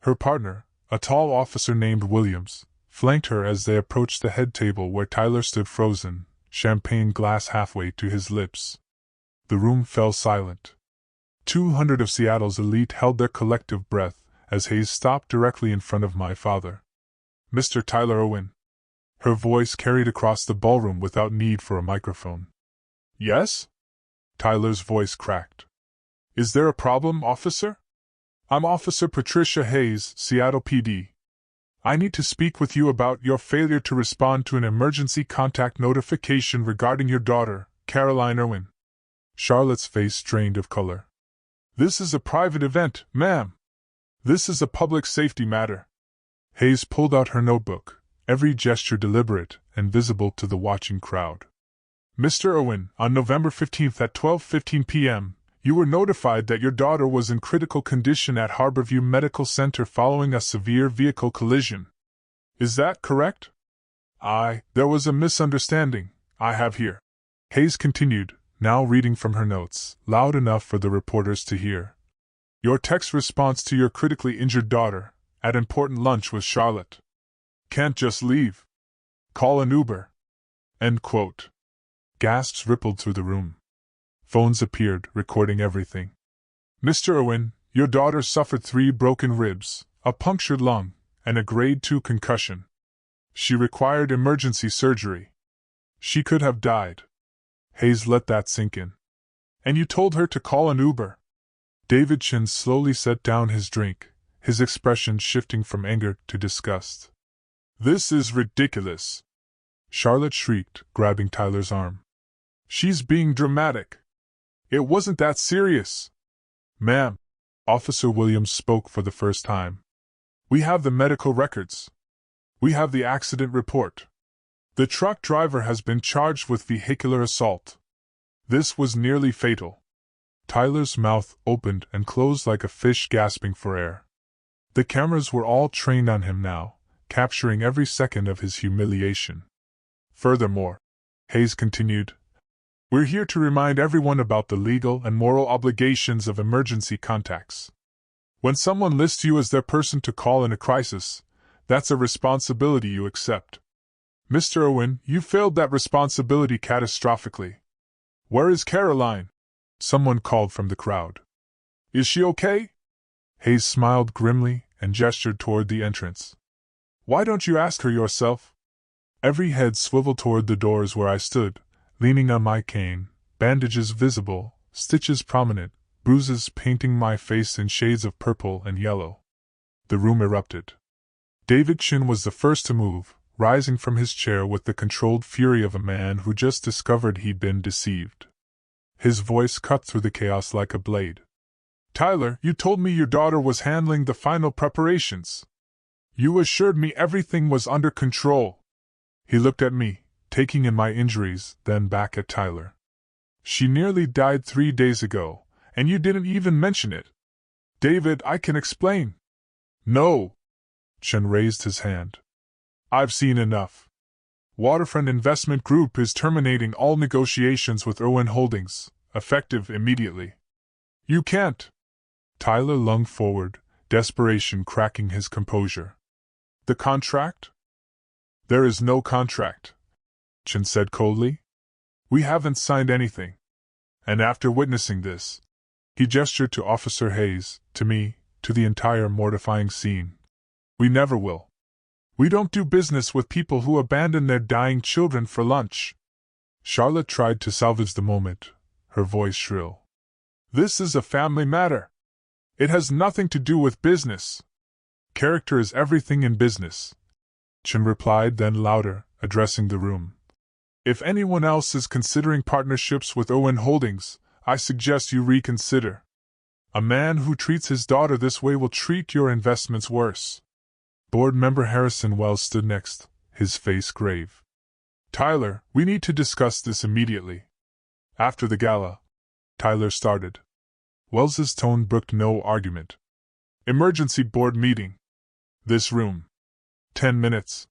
Her partner, a tall officer named Williams, flanked her as they approached the head table where Tyler stood frozen, champagne glass halfway to his lips. The room fell silent. 200 of Seattle's elite held their collective breath as Hayes stopped directly in front of my father. Mr. Tyler Owen. Her voice carried across the ballroom without need for a microphone. Yes? Tyler's voice cracked. Is there a problem, officer? I'm Officer Patricia Hayes, Seattle PD. I need to speak with you about your failure to respond to an emergency contact notification regarding your daughter, Caroline Irwin. Charlotte's face drained of color. This is a private event, ma'am. This is a public safety matter. Hayes pulled out her notebook, every gesture deliberate and visible to the watching crowd. Mr. Irwin, on November 15th at 12:15 p.m., you were notified that your daughter was in critical condition at Harborview Medical Center following a severe vehicle collision. Is that correct? There was a misunderstanding, I have here. Hayes continued, now reading from her notes, loud enough for the reporters to hear. Your text response to your critically injured daughter, at important lunch with Charlotte. Can't just leave. Call an Uber. End quote. Gasps rippled through the room. Phones appeared, recording everything. Mr. Irwin, your daughter suffered 3 broken ribs, a punctured lung, and a grade 2 concussion. She required emergency surgery. She could have died. Hayes let that sink in. And you told her to call an Uber. David Chin slowly set down his drink, his expression shifting from anger to disgust. This is ridiculous. Charlotte shrieked, grabbing Tyler's arm. She's being dramatic. It wasn't that serious. Ma'am, Officer Williams spoke for the first time. We have the medical records. We have the accident report. The truck driver has been charged with vehicular assault. This was nearly fatal. Tyler's mouth opened and closed like a fish gasping for air. The cameras were all trained on him now, capturing every second of his humiliation. Furthermore, Hayes continued, we're here to remind everyone about the legal and moral obligations of emergency contacts. When someone lists you as their person to call in a crisis, that's a responsibility you accept. Mr. Irwin, you failed that responsibility catastrophically. Where is Caroline? Someone called from the crowd. Is she okay? Hayes smiled grimly and gestured toward the entrance. Why don't you ask her yourself? Every head swiveled toward the doors where I stood, leaning on my cane, bandages visible, stitches prominent, bruises painting my face in shades of purple and yellow. The room erupted. David Chin was the first to move, rising from his chair with the controlled fury of a man who just discovered he'd been deceived. His voice cut through the chaos like a blade. Tyler, you told me your daughter was handling the final preparations. You assured me everything was under control. He looked at me, taking in my injuries, then back at Tyler. She nearly died 3 days ago, and you didn't even mention it. David, I can explain. No. Chen raised his hand. I've seen enough. Waterfront Investment Group is terminating all negotiations with Irwin Holdings, effective immediately. You can't. Tyler lunged forward, desperation cracking his composure. The contract? There is no contract, Chen said coldly. We haven't signed anything. And after witnessing this, he gestured to Officer Hayes, to me, to the entire mortifying scene. We never will. We don't do business with people who abandon their dying children for lunch. Charlotte tried to salvage the moment, her voice shrill. This is a family matter. It has nothing to do with business. Character is everything in business. Chen replied, then louder, addressing the room. If anyone else is considering partnerships with Irwin Holdings, I suggest you reconsider. A man who treats his daughter this way will treat your investments worse. Board member Harrison Wells stood next, his face grave. Tyler, we need to discuss this immediately. After the gala, Tyler started. Wells's tone brooked no argument. Emergency board meeting. This room. 10 minutes.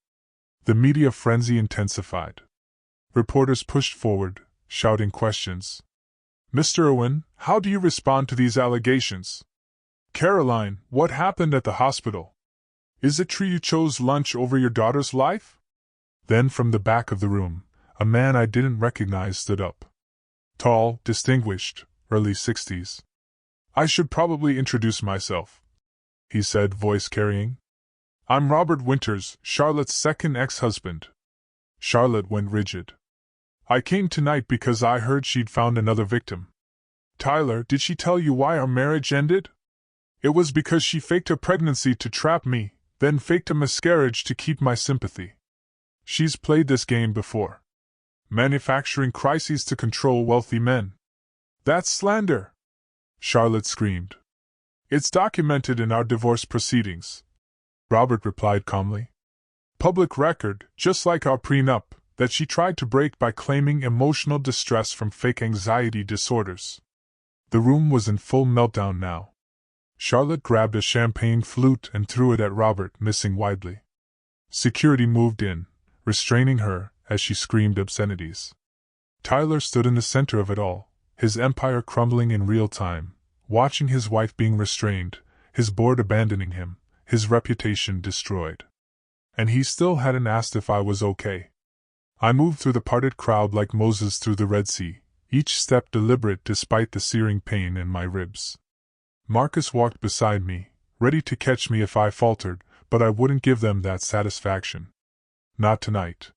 The media frenzy intensified. Reporters pushed forward, shouting questions. Mr. Irwin, how do you respond to these allegations? Caroline, what happened at the hospital? Is it true you chose lunch over your daughter's life? Then from the back of the room, a man I didn't recognize stood up. Tall, distinguished, early 60s. I should probably introduce myself, he said, voice carrying. I'm Robert Winters, Charlotte's second ex-husband. Charlotte went rigid. I came tonight because I heard she'd found another victim. Tyler, did she tell you why our marriage ended? It was because she faked a pregnancy to trap me, then faked a miscarriage to keep my sympathy. She's played this game before. Manufacturing crises to control wealthy men. That's slander, Charlotte screamed. It's documented in our divorce proceedings, Robert replied calmly. Public record, just like our prenup, that she tried to break by claiming emotional distress from fake anxiety disorders. The room was in full meltdown now. Charlotte grabbed a champagne flute and threw it at Robert, missing widely. Security moved in, restraining her as she screamed obscenities. Tyler stood in the center of it all, his empire crumbling in real time, watching his wife being restrained, his board abandoning him, his reputation destroyed. And he still hadn't asked if I was okay. I moved through the parted crowd like Moses through the Red Sea, each step deliberate despite the searing pain in my ribs. Marcus walked beside me, ready to catch me if I faltered, but I wouldn't give them that satisfaction. Not tonight.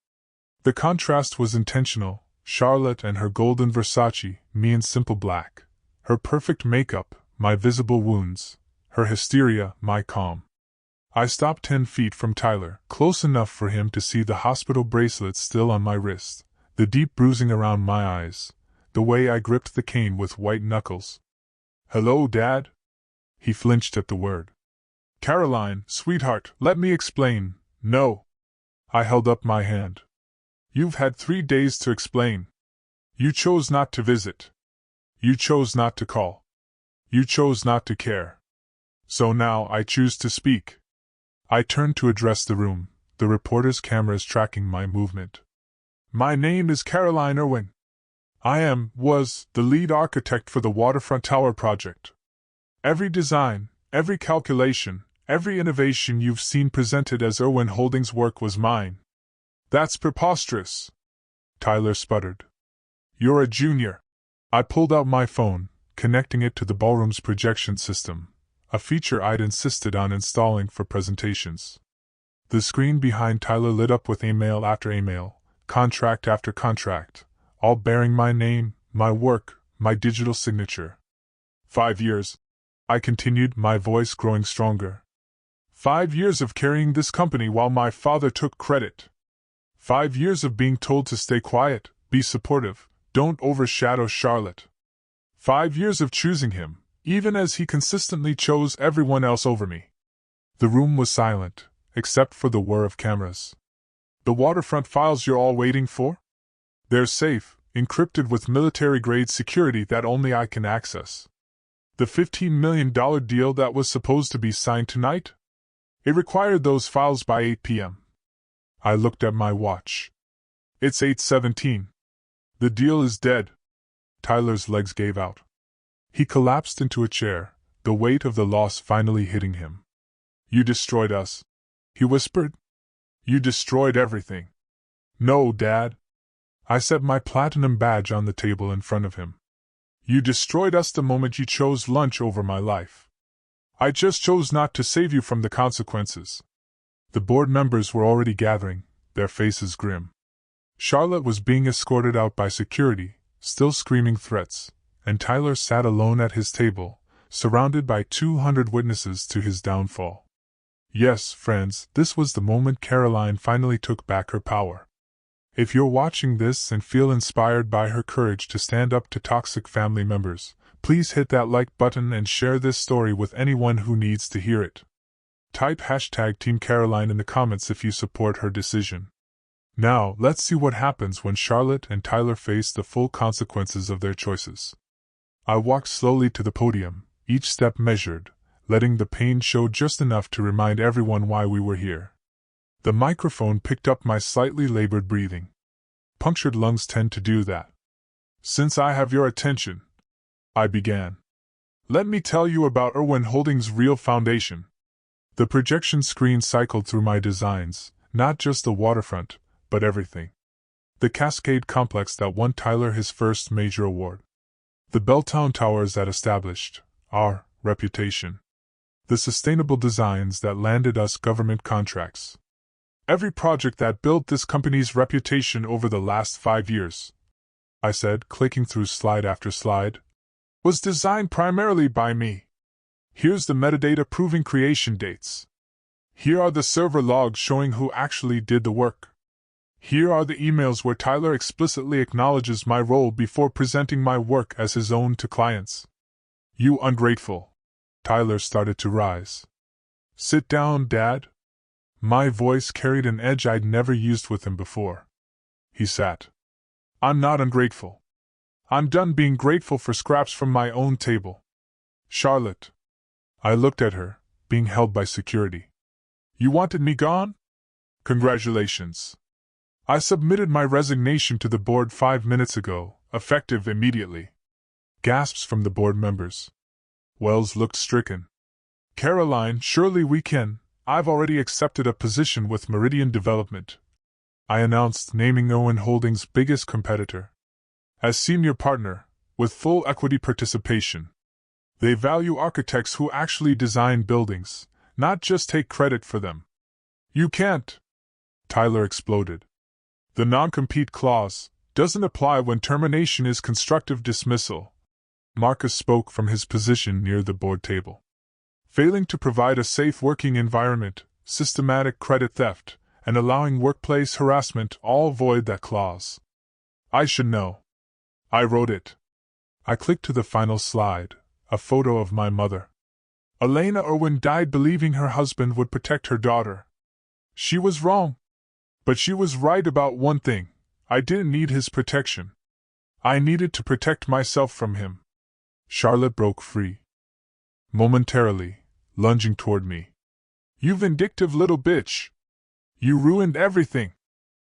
The contrast was intentional, Charlotte and her golden Versace, me in simple black. Her perfect makeup, my visible wounds. Her hysteria, my calm. I stopped 10 feet from Tyler, close enough for him to see the hospital bracelet still on my wrist, the deep bruising around my eyes, the way I gripped the cane with white knuckles. "Hello, Dad?" He flinched at the word. "Caroline, sweetheart, let me explain." "No." I held up my hand. "You've had 3 days to explain. You chose not to visit. You chose not to call. You chose not to care. So now I choose to speak." I turned to address the room, the reporter's cameras tracking my movement. "My name is Caroline Irwin. I was the lead architect for the Waterfront Tower project. Every design, every calculation, every innovation you've seen presented as Irwin Holdings' work was mine." "That's preposterous," Tyler sputtered. "You're a junior." I pulled out my phone, connecting it to the ballroom's projection system, a feature I'd insisted on installing for presentations. The screen behind Tyler lit up with email after email, contract after contract, all bearing my name, my work, my digital signature. 5 years, I continued, my voice growing stronger. 5 years of carrying this company while my father took credit. 5 years of being told to stay quiet, be supportive, don't overshadow Charlotte. 5 years of choosing him, even as he consistently chose everyone else over me. The room was silent, except for the whir of cameras. "The waterfront files you're all waiting for? They're safe, encrypted with military-grade security that only I can access. The $15 million deal that was supposed to be signed tonight? It required those files by 8 p.m. I looked at my watch. It's 8:17. The deal is dead. Tyler's legs gave out. He collapsed into a chair, the weight of the loss finally hitting him. "You destroyed us," he whispered. "You destroyed everything." "No, Dad." I set my platinum badge on the table in front of him. "You destroyed us the moment you chose lunch over my life. I just chose not to save you from the consequences." The board members were already gathering, their faces grim. Charlotte was being escorted out by security, still screaming threats, and Tyler sat alone at his table, surrounded by 200 witnesses to his downfall. Yes, friends, this was the moment Caroline finally took back her power. If you're watching this and feel inspired by her courage to stand up to toxic family members, please hit that like button and share this story with anyone who needs to hear it. Type #TeamCaroline in the comments if you support her decision. Now, let's see what happens when Charlotte and Tyler face the full consequences of their choices. I walked slowly to the podium, each step measured, letting the pain show just enough to remind everyone why we were here. The microphone picked up my slightly labored breathing. Punctured lungs tend to do that. "Since I have your attention," I began, "let me tell you about Irwin Holdings' real foundation." The projection screen cycled through my designs, not just the waterfront, but everything. The Cascade complex that won Tyler his first major award. The Belltown towers that established our reputation. The sustainable designs that landed us government contracts. Every project that built this company's reputation over the last 5 years, I said, clicking through slide after slide, was designed primarily by me. Here's the metadata proving creation dates. Here are the server logs showing who actually did the work. Here are the emails where Tyler explicitly acknowledges my role before presenting my work as his own to clients. You ungrateful. Tyler started to rise. Sit down, Dad. My voice carried an edge I'd never used with him before. He sat. I'm not ungrateful. I'm done being grateful for scraps from my own table. Charlotte. I looked at her, being held by security. You wanted me gone? Congratulations. I submitted my resignation to the board 5 minutes ago, effective immediately. Gasps from the board members. Wells looked stricken. Caroline, surely we can. I've already accepted a position with Meridian Development, I announced, naming Owen Holdings' biggest competitor. As senior partner, with full equity participation. They value architects who actually design buildings, not just take credit for them. You can't. Tyler exploded. The non-compete clause doesn't apply when termination is constructive dismissal. Marcus spoke from his position near the board table. Failing to provide a safe working environment, systematic credit theft, and allowing workplace harassment all void that clause. I should know. I wrote it. I clicked to the final slide, a photo of my mother. Elena Irwin died believing her husband would protect her daughter. She was wrong. But she was right about one thing. I didn't need his protection. I needed to protect myself from him. Charlotte broke free. Momentarily, lunging toward me. You vindictive little bitch! You ruined everything!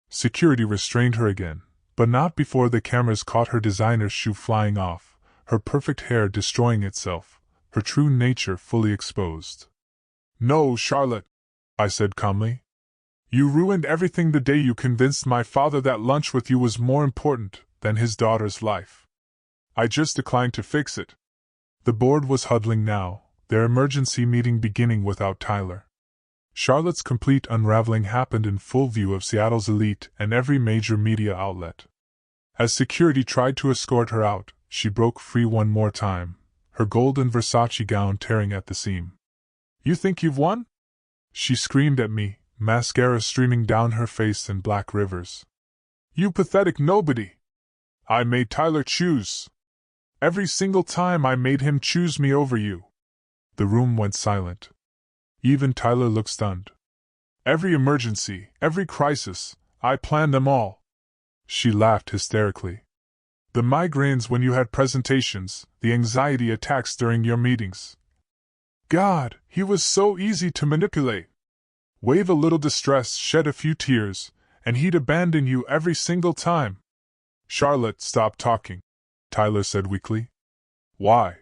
Security restrained her again, but not before the cameras caught her designer shoe flying off, her perfect hair destroying itself, her true nature fully exposed. No, Charlotte, I said calmly. You ruined everything the day you convinced my father that lunch with you was more important than his daughter's life. I just declined to fix it. The board was huddling now, their emergency meeting beginning without Tyler. Charlotte's complete unraveling happened in full view of Seattle's elite and every major media outlet. As security tried to escort her out, she broke free one more time, her golden Versace gown tearing at the seam. You think you've won? She screamed at me, mascara streaming down her face in black rivers. You pathetic nobody! I made Tyler choose. Every single time I made him choose me over you. The room went silent. Even Tyler looked stunned. Every emergency, every crisis, I planned them all. She laughed hysterically. The migraines when you had presentations, the anxiety attacks during your meetings. God, he was so easy to manipulate. Wave a little distress, shed a few tears, and he'd abandon you every single time. Charlotte, stop talking, Tyler said weakly. Why?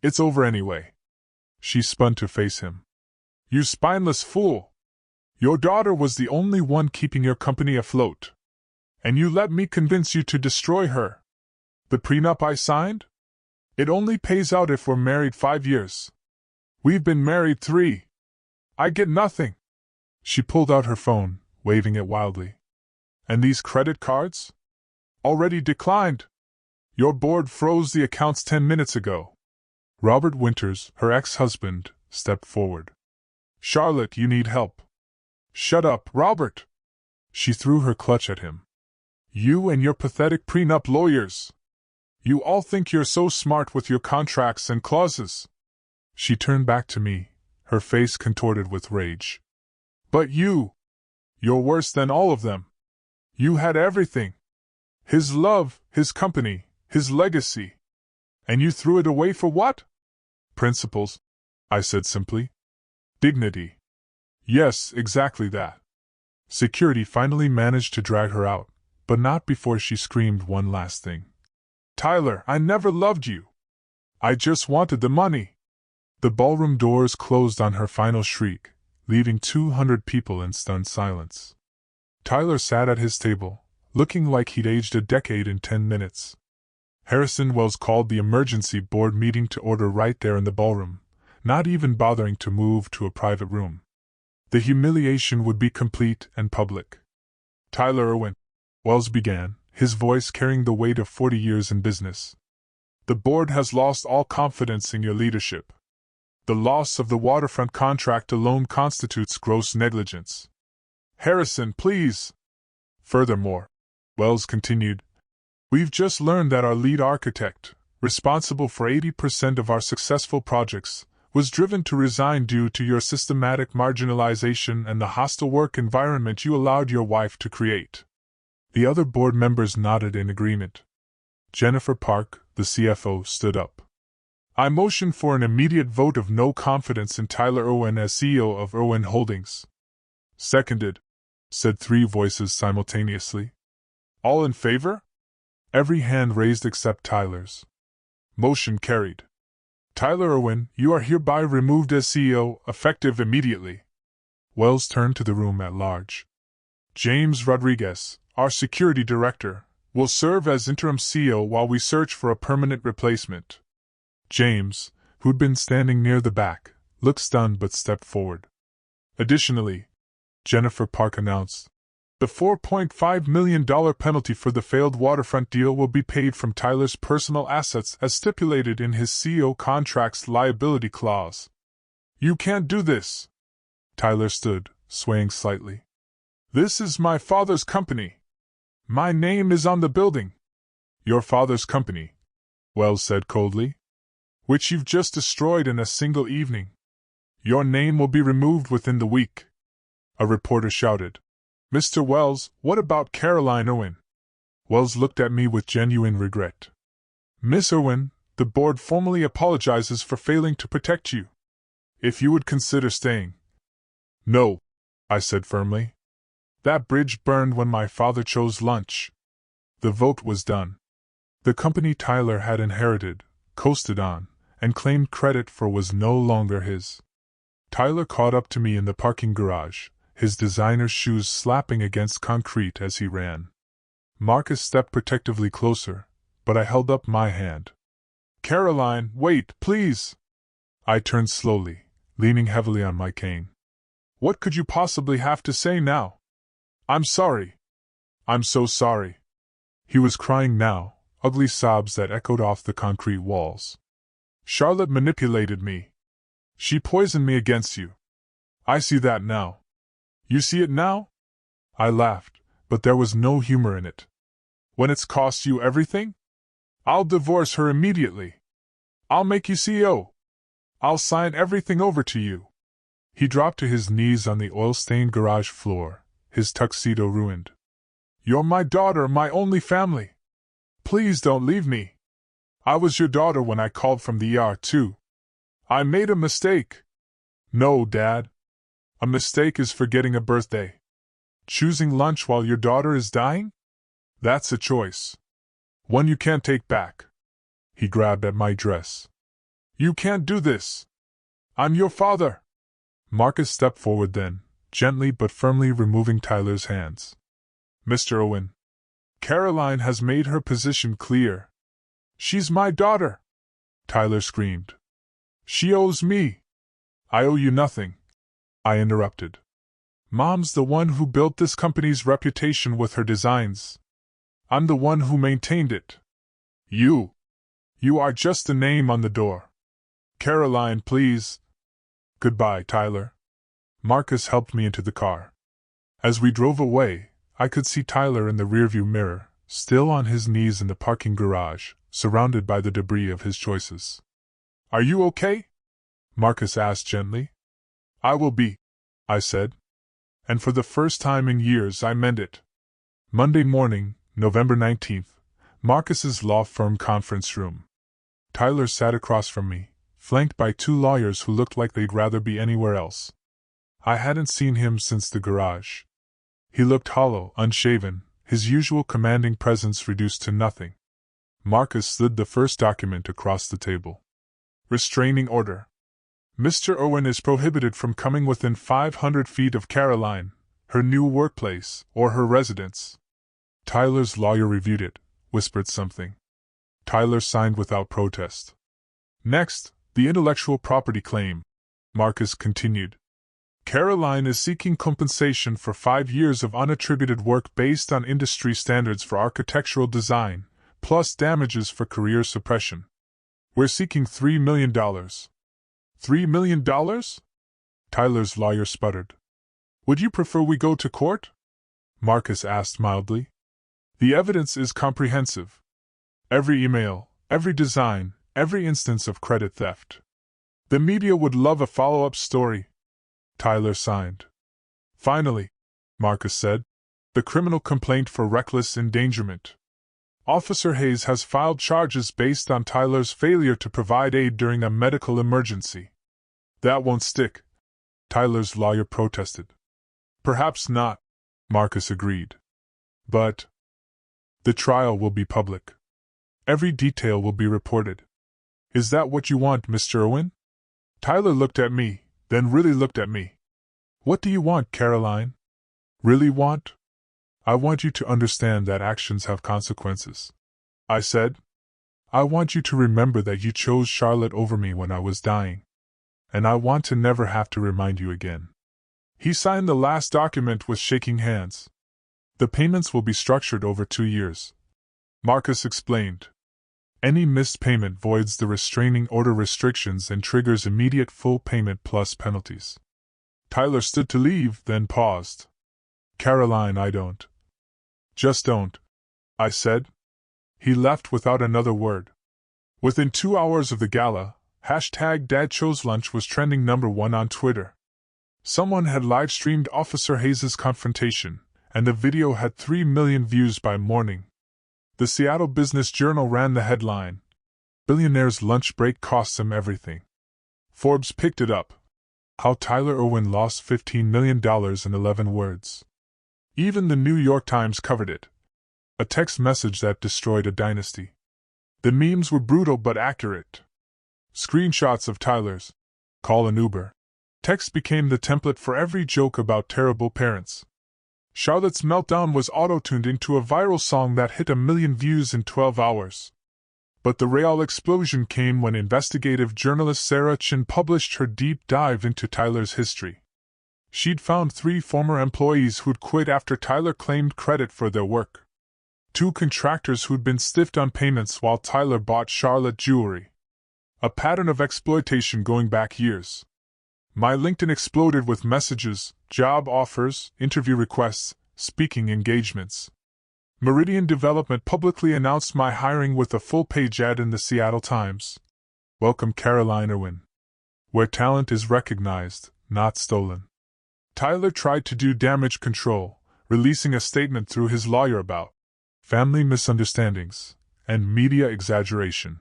It's over anyway. She spun to face him. You spineless fool! Your daughter was the only one keeping your company afloat. And you let me convince you to destroy her. The prenup I signed? It only pays out if we're married 5 years. We've been married 3. I get nothing. She pulled out her phone, waving it wildly. And these credit cards? Already declined. Your board froze the accounts 10 minutes ago. Robert Winters, her ex-husband, stepped forward. Charlotte, you need help. Shut up, Robert! She threw her clutch at him. You and your pathetic prenup lawyers! You all think you're so smart with your contracts and clauses. She turned back to me, her face contorted with rage. But you're worse than all of them. You had everything. His love, his company, his legacy. And you threw it away for what? Principles, I said simply. Dignity. Yes, exactly that. Security finally managed to drag her out, but not before she screamed one last thing. Tyler, I never loved you. I just wanted the money. The ballroom doors closed on her final shriek, leaving 200 people in stunned silence. Tyler sat at his table, looking like he'd aged a decade in 10 minutes. Harrison Wells called the emergency board meeting to order right there in the ballroom, not even bothering to move to a private room. The humiliation would be complete and public. Tyler Irwin, Wells began, his voice carrying the weight of 40 years in business. The board has lost all confidence in your leadership. The loss of the waterfront contract alone constitutes gross negligence. Harrison, please! Furthermore, Wells continued, we've just learned that our lead architect, responsible for 80% of our successful projects, was driven to resign due to your systematic marginalization and the hostile work environment you allowed your wife to create. The other board members nodded in agreement. Jennifer Park, the CFO, stood up. I motion for an immediate vote of no confidence in Tyler Irwin as CEO of Irwin Holdings. Seconded, said three voices simultaneously. All in favor? Every hand raised except Tyler's. Motion carried. Tyler Irwin, you are hereby removed as CEO, effective immediately. Wells turned to the room at large. James Rodriguez, our security director, will serve as interim CEO while we search for a permanent replacement. James, who'd been standing near the back, looked stunned but stepped forward. Additionally, Jennifer Park announced, the $4.5 million penalty for the failed waterfront deal will be paid from Tyler's personal assets as stipulated in his CEO contract's liability clause. You can't do this. Tyler stood, swaying slightly. This is my father's company. My name is on the building. Your father's company, Wells said coldly, which you've just destroyed in a single evening. Your name will be removed within the week. A reporter shouted. Mr. Wells, what about Caroline Irwin? Wells looked at me with genuine regret. Miss Irwin, the board formally apologizes for failing to protect you. If you would consider staying. No, I said firmly. That bridge burned when my father chose lunch. The vote was done. The company Tyler had inherited, coasted on, and claimed credit for was no longer his. Tyler caught up to me in the parking garage, his designer shoes slapping against concrete as he ran. Marcus stepped protectively closer, but I held up my hand. Caroline, wait, please! I turned slowly, leaning heavily on my cane. What could you possibly have to say now? I'm sorry. I'm so sorry. He was crying now, ugly sobs that echoed off the concrete walls. Charlotte manipulated me. She poisoned me against you. I see that now. You see it now? I laughed, but there was no humor in it. When it's cost you everything? I'll divorce her immediately. I'll make you CEO. I'll sign everything over to you. He dropped to his knees on the oil-stained garage floor, his tuxedo ruined. You're my daughter, my only family. Please don't leave me. I was your daughter when I called from the ER too. I made a mistake. No, Dad. A mistake is forgetting a birthday. Choosing lunch while your daughter is dying? That's a choice. One you can't take back. He grabbed at my dress. You can't do this. I'm your father. Marcus stepped forward then, gently but firmly removing Tyler's hands. Mr. Irwin. Caroline has made her position clear. She's my daughter. Tyler screamed. She owes me. I owe you nothing. I interrupted. Mom's the one who built this company's reputation with her designs. I'm the one who maintained it. You are just a name on the door. Caroline, please. Goodbye, Tyler. Marcus helped me into the car. As we drove away, I could see Tyler in the rearview mirror, still on his knees in the parking garage, surrounded by the debris of his choices. Are you okay? Marcus asked gently. I will be, I said. And for the first time in years I meant it. Monday morning, November 19th, Marcus's law firm conference room. Tyler sat across from me, flanked by two lawyers who looked like they'd rather be anywhere else. I hadn't seen him since the garage. He looked hollow, unshaven, his usual commanding presence reduced to nothing. Marcus slid the first document across the table. Restraining order. Mr. Irwin is prohibited from coming within 500 feet of Caroline, her new workplace, or her residence. Tyler's lawyer reviewed it, whispered something. Tyler signed without protest. Next, the intellectual property claim, Marcus continued. Caroline is seeking compensation for 5 years of unattributed work based on industry standards for architectural design, plus damages for career suppression. We're seeking $3 million. $3 $3 million? Tyler's lawyer sputtered. Would you prefer we go to court? Marcus asked mildly. The evidence is comprehensive. Every email, every design, every instance of credit theft. The media would love a follow-up story. Tyler signed. Finally, Marcus said, the criminal complaint for reckless endangerment. Officer Hayes has filed charges based on Tyler's failure to provide aid during a medical emergency. That won't stick, Tyler's lawyer protested. Perhaps not, Marcus agreed. But the trial will be public. Every detail will be reported. Is that what you want, Mr. Irwin? Tyler looked at me, then really looked at me. What do you want, Caroline? Really want? I want you to understand that actions have consequences. I said. I want you to remember that you chose Charlotte over me when I was dying. And I want to never have to remind you again. He signed the last document with shaking hands. The payments will be structured over 2 years. Marcus explained. Any missed payment voids the restraining order restrictions and triggers immediate full payment plus penalties. Tyler stood to leave, then paused. Caroline, I don't. Just don't, I said. He left without another word. Within 2 hours of the gala, #DadChoseLunch was trending #1 on Twitter. Someone had live-streamed Officer Hayes' confrontation, and the video had 3 million views by morning. The Seattle Business Journal ran the headline, Billionaire's lunch break costs him everything. Forbes picked it up. How Tyler Irwin lost $15 million in 11 words. Even the New York Times covered it. A text message that destroyed a dynasty. The memes were brutal but accurate. Screenshots of Tyler's "call an Uber" text became the template for every joke about terrible parents. Charlotte's meltdown was auto-tuned into a viral song that hit 1 million views in 12 hours. But the real explosion came when investigative journalist Sarah Chin published her deep dive into Tyler's history. She'd found 3 former employees who'd quit after Tyler claimed credit for their work. 2 contractors who'd been stiffed on payments while Tyler bought Charlotte jewelry. A pattern of exploitation going back years. My LinkedIn exploded with messages, job offers, interview requests, speaking engagements. Meridian Development publicly announced my hiring with a full-page ad in the Seattle Times. Welcome, Caroline Irwin. Where talent is recognized, not stolen. Tyler tried to do damage control, releasing a statement through his lawyer about family misunderstandings and media exaggeration.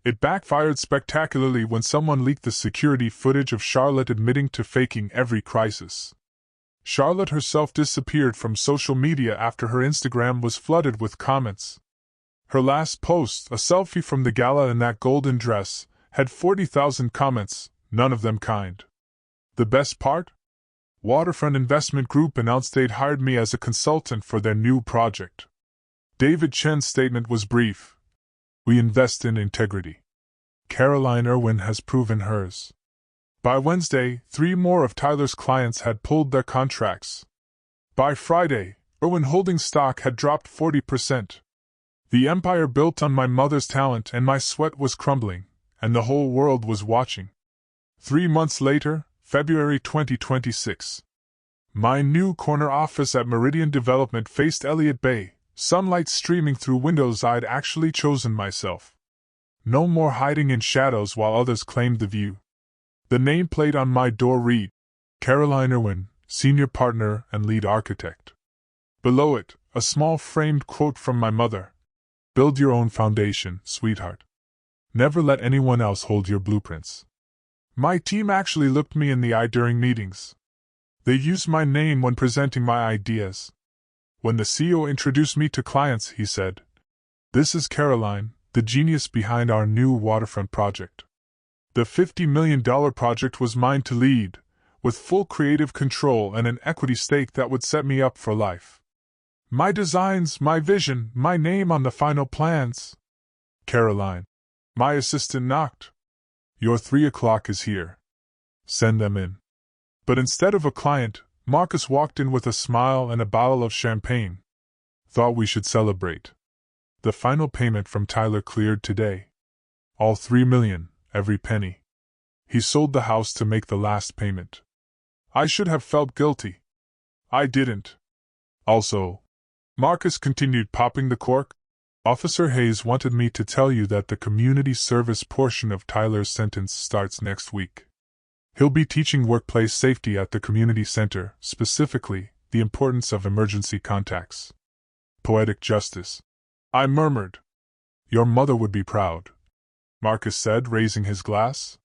It backfired spectacularly when someone leaked the security footage of Charlotte admitting to faking every crisis. Charlotte herself disappeared from social media after her Instagram was flooded with comments. Her last post, a selfie from the gala in that golden dress, had 40,000 comments, none of them kind. The best part? Waterfront Investment Group announced they'd hired me as a consultant for their new project. David Chen's statement was brief. We invest in integrity. Caroline Irwin has proven hers. By Wednesday, 3 more of Tyler's clients had pulled their contracts. By Friday, Irwin Holdings stock had dropped 40%. The empire built on my mother's talent and my sweat was crumbling, and the whole world was watching. 3 months later, February 2026. My new corner office at Meridian Development faced Elliott Bay, sunlight streaming through windows I'd actually chosen myself. No more hiding in shadows while others claimed the view. The nameplate on my door read, Caroline Irwin, Senior Partner and Lead Architect. Below it, a small framed quote from my mother. Build your own foundation, sweetheart. Never let anyone else hold your blueprints. My team actually looked me in the eye during meetings. They used my name when presenting my ideas. When the CEO introduced me to clients, he said, This is Caroline, the genius behind our new waterfront project. The $50 million project was mine to lead, with full creative control and an equity stake that would set me up for life. My designs, my vision, my name on the final plans. Caroline. My assistant knocked. Your 3 o'clock is here. Send them in. But instead of a client, Marcus walked in with a smile and a bottle of champagne. Thought we should celebrate. The final payment from Tyler cleared today. All $3 million, every penny. He sold the house to make the last payment. I should have felt guilty. I didn't. Also, Marcus continued, popping the cork, Officer Hayes wanted me to tell you that the community service portion of Tyler's sentence starts next week. He'll be teaching workplace safety at the community center, specifically, the importance of emergency contacts. Poetic justice. I murmured. Your mother would be proud, Marcus said, raising his glass.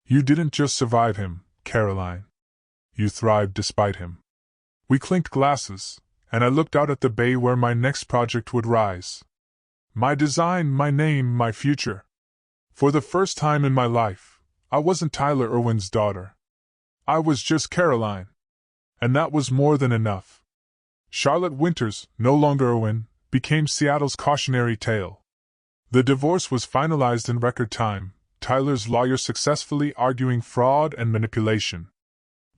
You didn't just survive him, Caroline. You thrived despite him. We clinked glasses, and I looked out at the bay where my next project would rise. My design, my name, my future. For the first time in my life, I wasn't Tyler Irwin's daughter. I was just Caroline. And that was more than enough. Charlotte Winters, no longer Irwin, became Seattle's cautionary tale. The divorce was finalized in record time, Tyler's lawyer successfully arguing fraud and manipulation.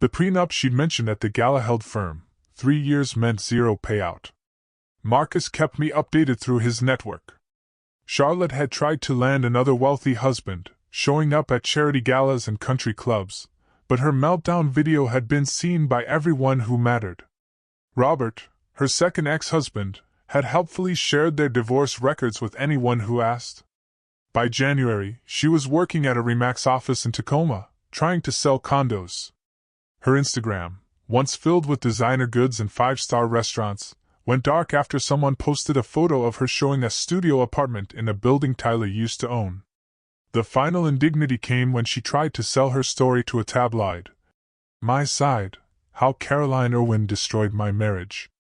The prenup she'd mentioned at the gala held firm. 3 years meant zero payout. Marcus kept me updated through his network. Charlotte had tried to land another wealthy husband, showing up at charity galas and country clubs, but her meltdown video had been seen by everyone who mattered. Robert, her second ex-husband, had helpfully shared their divorce records with anyone who asked. By January, she was working at a RE/MAX office in Tacoma, trying to sell condos. Her Instagram, once filled with designer goods and 5-star restaurants, went dark after someone posted a photo of her showing a studio apartment in a building Tyler used to own. The final indignity came when she tried to sell her story to a tabloid. My side, how Caroline Irwin destroyed my marriage.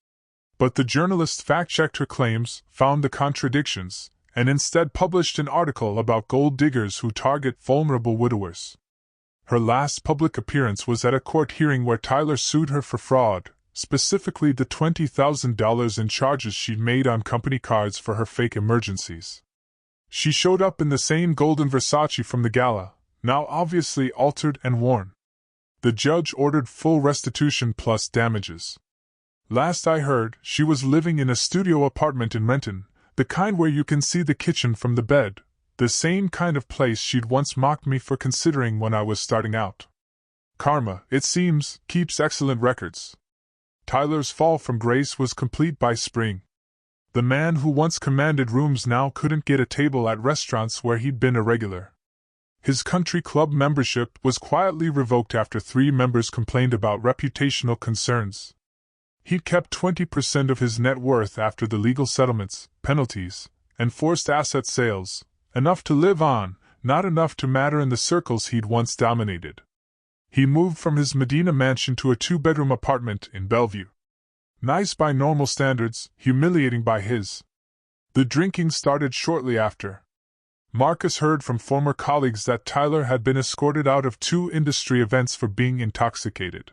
But the journalist fact-checked her claims, found the contradictions, and instead published an article about gold diggers who target vulnerable widowers. Her last public appearance was at a court hearing where Tyler sued her for fraud, specifically the $20,000 in charges she'd made on company cards for her fake emergencies. She showed up in the same golden Versace from the gala, now obviously altered and worn. The judge ordered full restitution plus damages. Last I heard, she was living in a studio apartment in Renton, the kind where you can see the kitchen from the bed, the same kind of place she'd once mocked me for considering when I was starting out. Karma, it seems, keeps excellent records. Tyler's fall from grace was complete by spring. The man who once commanded rooms now couldn't get a table at restaurants where he'd been a regular. His country club membership was quietly revoked after 3 members complained about reputational concerns. He'd kept 20% of his net worth after the legal settlements, penalties, and forced asset sales, enough to live on, not enough to matter in the circles he'd once dominated. He moved from his Medina mansion to a 2-bedroom apartment in Bellevue. Nice by normal standards, humiliating by his. The drinking started shortly after. Marcus heard from former colleagues that Tyler had been escorted out of 2 industry events for being intoxicated.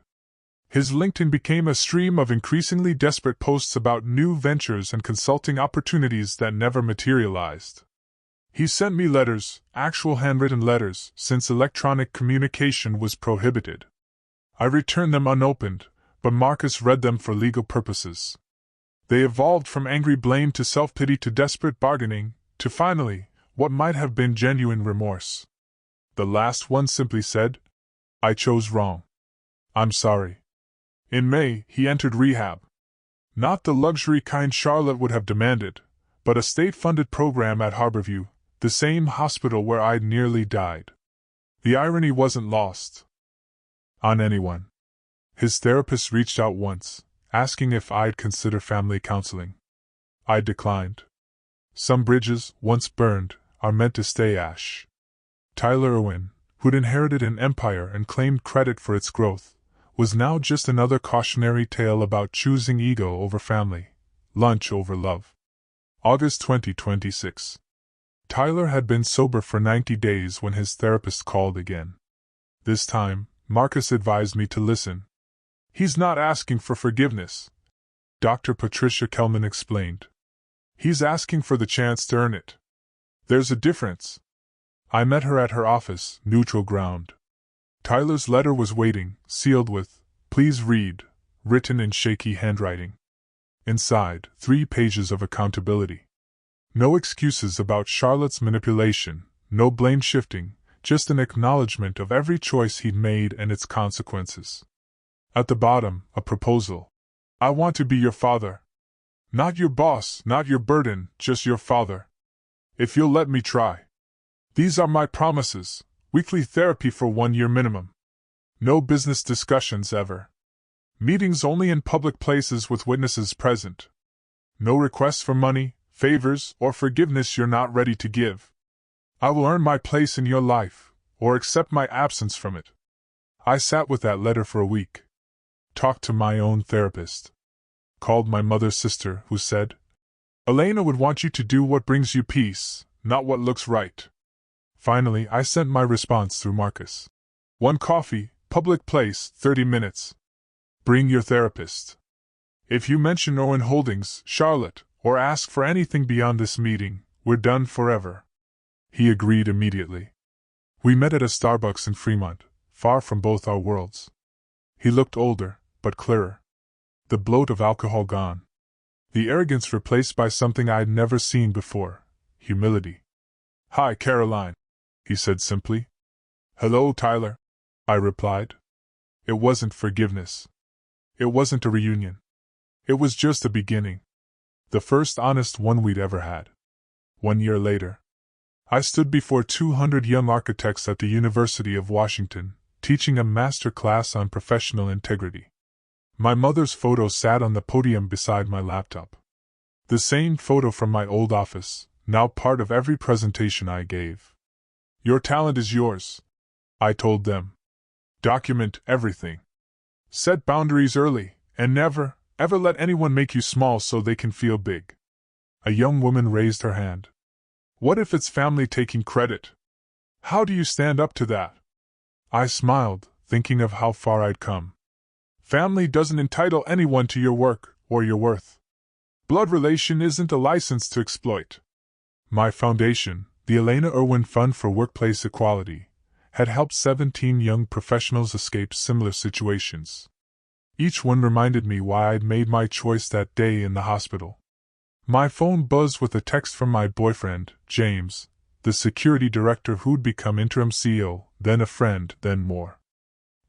His LinkedIn became a stream of increasingly desperate posts about new ventures and consulting opportunities that never materialized. He sent me letters, actual handwritten letters, since electronic communication was prohibited. I returned them unopened, but Marcus read them for legal purposes. They evolved from angry blame to self-pity to desperate bargaining, to finally, what might have been genuine remorse. The last one simply said, I chose wrong. I'm sorry. In May, he entered rehab. Not the luxury kind Charlotte would have demanded, but a state-funded program at Harborview, the same hospital where I'd nearly died. The irony wasn't lost on anyone. His therapist reached out once, asking if I'd consider family counseling. I declined. Some bridges, once burned, are meant to stay ash. Tyler Irwin, who'd inherited an empire and claimed credit for its growth, was now just another cautionary tale about choosing ego over family, lunch over love. August 2026. Tyler had been sober for 90 days when his therapist called again. This time, Marcus advised me to listen. He's not asking for forgiveness, Dr. Patricia Kelman explained. He's asking for the chance to earn it. There's a difference. I met her at her office, neutral ground. Tyler's letter was waiting, sealed with, "Please read," written in shaky handwriting. Inside, 3 pages of accountability. No excuses about Charlotte's manipulation, no blame shifting, just an acknowledgement of every choice he'd made and its consequences. At the bottom, a proposal. I want to be your father. Not your boss, not your burden, just your father. If you'll let me try. These are my promises. Weekly therapy for 1 year minimum. No business discussions ever. Meetings only in public places with witnesses present. No requests for money, favors, or forgiveness you're not ready to give. I will earn my place in your life, or accept my absence from it. I sat with that letter for a week. Talked to my own therapist. Called my mother's sister, who said, Elena would want you to do what brings you peace, not what looks right. Finally, I sent my response through Marcus. 1 coffee, public place, 30 minutes. Bring your therapist. If you mention Owen Holdings, Charlotte, or ask for anything beyond this meeting, we're done forever. He agreed immediately. We met at a Starbucks in Fremont, far from both our worlds. He looked older, but clearer. The bloat of alcohol gone. The arrogance replaced by something I'd never seen before, humility. Hi, Caroline, he said simply. Hello, Tyler, I replied. It wasn't forgiveness. It wasn't a reunion. It was just a beginning. The first honest one we'd ever had. 1 year later, I stood before 200 young architects at the University of Washington, teaching a master class on professional integrity. My mother's photo sat on the podium beside my laptop. The same photo from my old office, now part of every presentation I gave. Your talent is yours, I told them. Document everything. Set boundaries early, and never, ever let anyone make you small so they can feel big. A young woman raised her hand. What if it's family taking credit? How do you stand up to that? I smiled, thinking of how far I'd come. Family doesn't entitle anyone to your work or your worth. Blood relation isn't a license to exploit. My foundation, the Elena Irwin Fund for Workplace Equality, had helped 17 young professionals escape similar situations. Each one reminded me why I'd made my choice that day in the hospital. My phone buzzed with a text from my boyfriend, James, the security director who'd become interim CEO, then a friend, then more.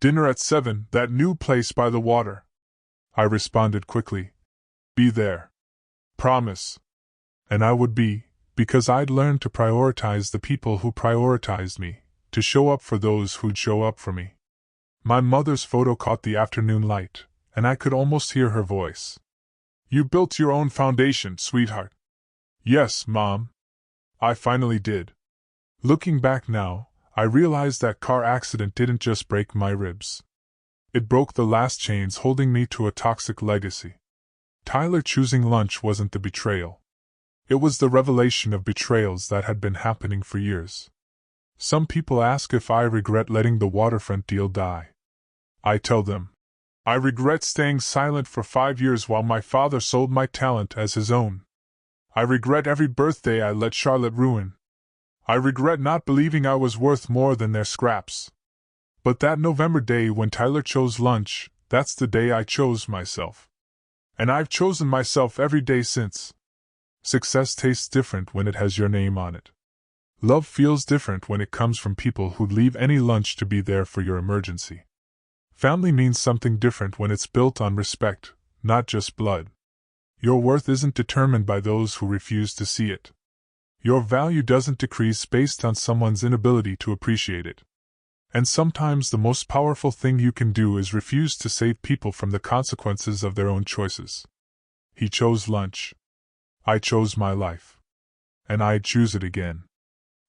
Dinner at 7, that new place by the water. I responded quickly. Be there. Promise. And I would be, because I'd learned to prioritize the people who prioritized me, to show up for those who'd show up for me. My mother's photo caught the afternoon light, and I could almost hear her voice. You built your own foundation, sweetheart. Yes, Mom. I finally did. Looking back now, I realized that car accident didn't just break my ribs. It broke the last chains holding me to a toxic legacy. Tyler choosing lunch wasn't the betrayal. It was the revelation of betrayals that had been happening for years. Some people ask if I regret letting the waterfront deal die. I tell them, I regret staying silent for 5 years while my father sold my talent as his own. I regret every birthday I let Charlotte ruin. I regret not believing I was worth more than their scraps. But that November day when Tyler chose lunch, that's the day I chose myself. And I've chosen myself every day since. Success tastes different when it has your name on it. Love feels different when it comes from people who'd leave any lunch to be there for your emergency. Family means something different when it's built on respect, not just blood. Your worth isn't determined by those who refuse to see it. Your value doesn't decrease based on someone's inability to appreciate it. And sometimes the most powerful thing you can do is refuse to save people from the consequences of their own choices. He chose lunch. I chose my life. And I'd choose it again.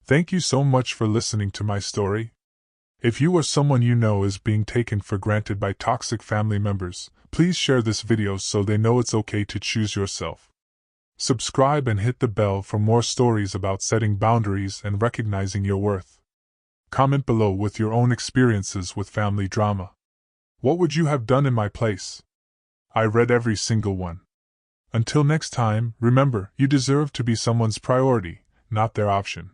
Thank you so much for listening to my story. If you or someone you know is being taken for granted by toxic family members, please share this video so they know it's okay to choose yourself. Subscribe and hit the bell for more stories about setting boundaries and recognizing your worth. Comment below with your own experiences with family drama. What would you have done in my place? I read every single one. Until next time, remember, you deserve to be someone's priority, not their option.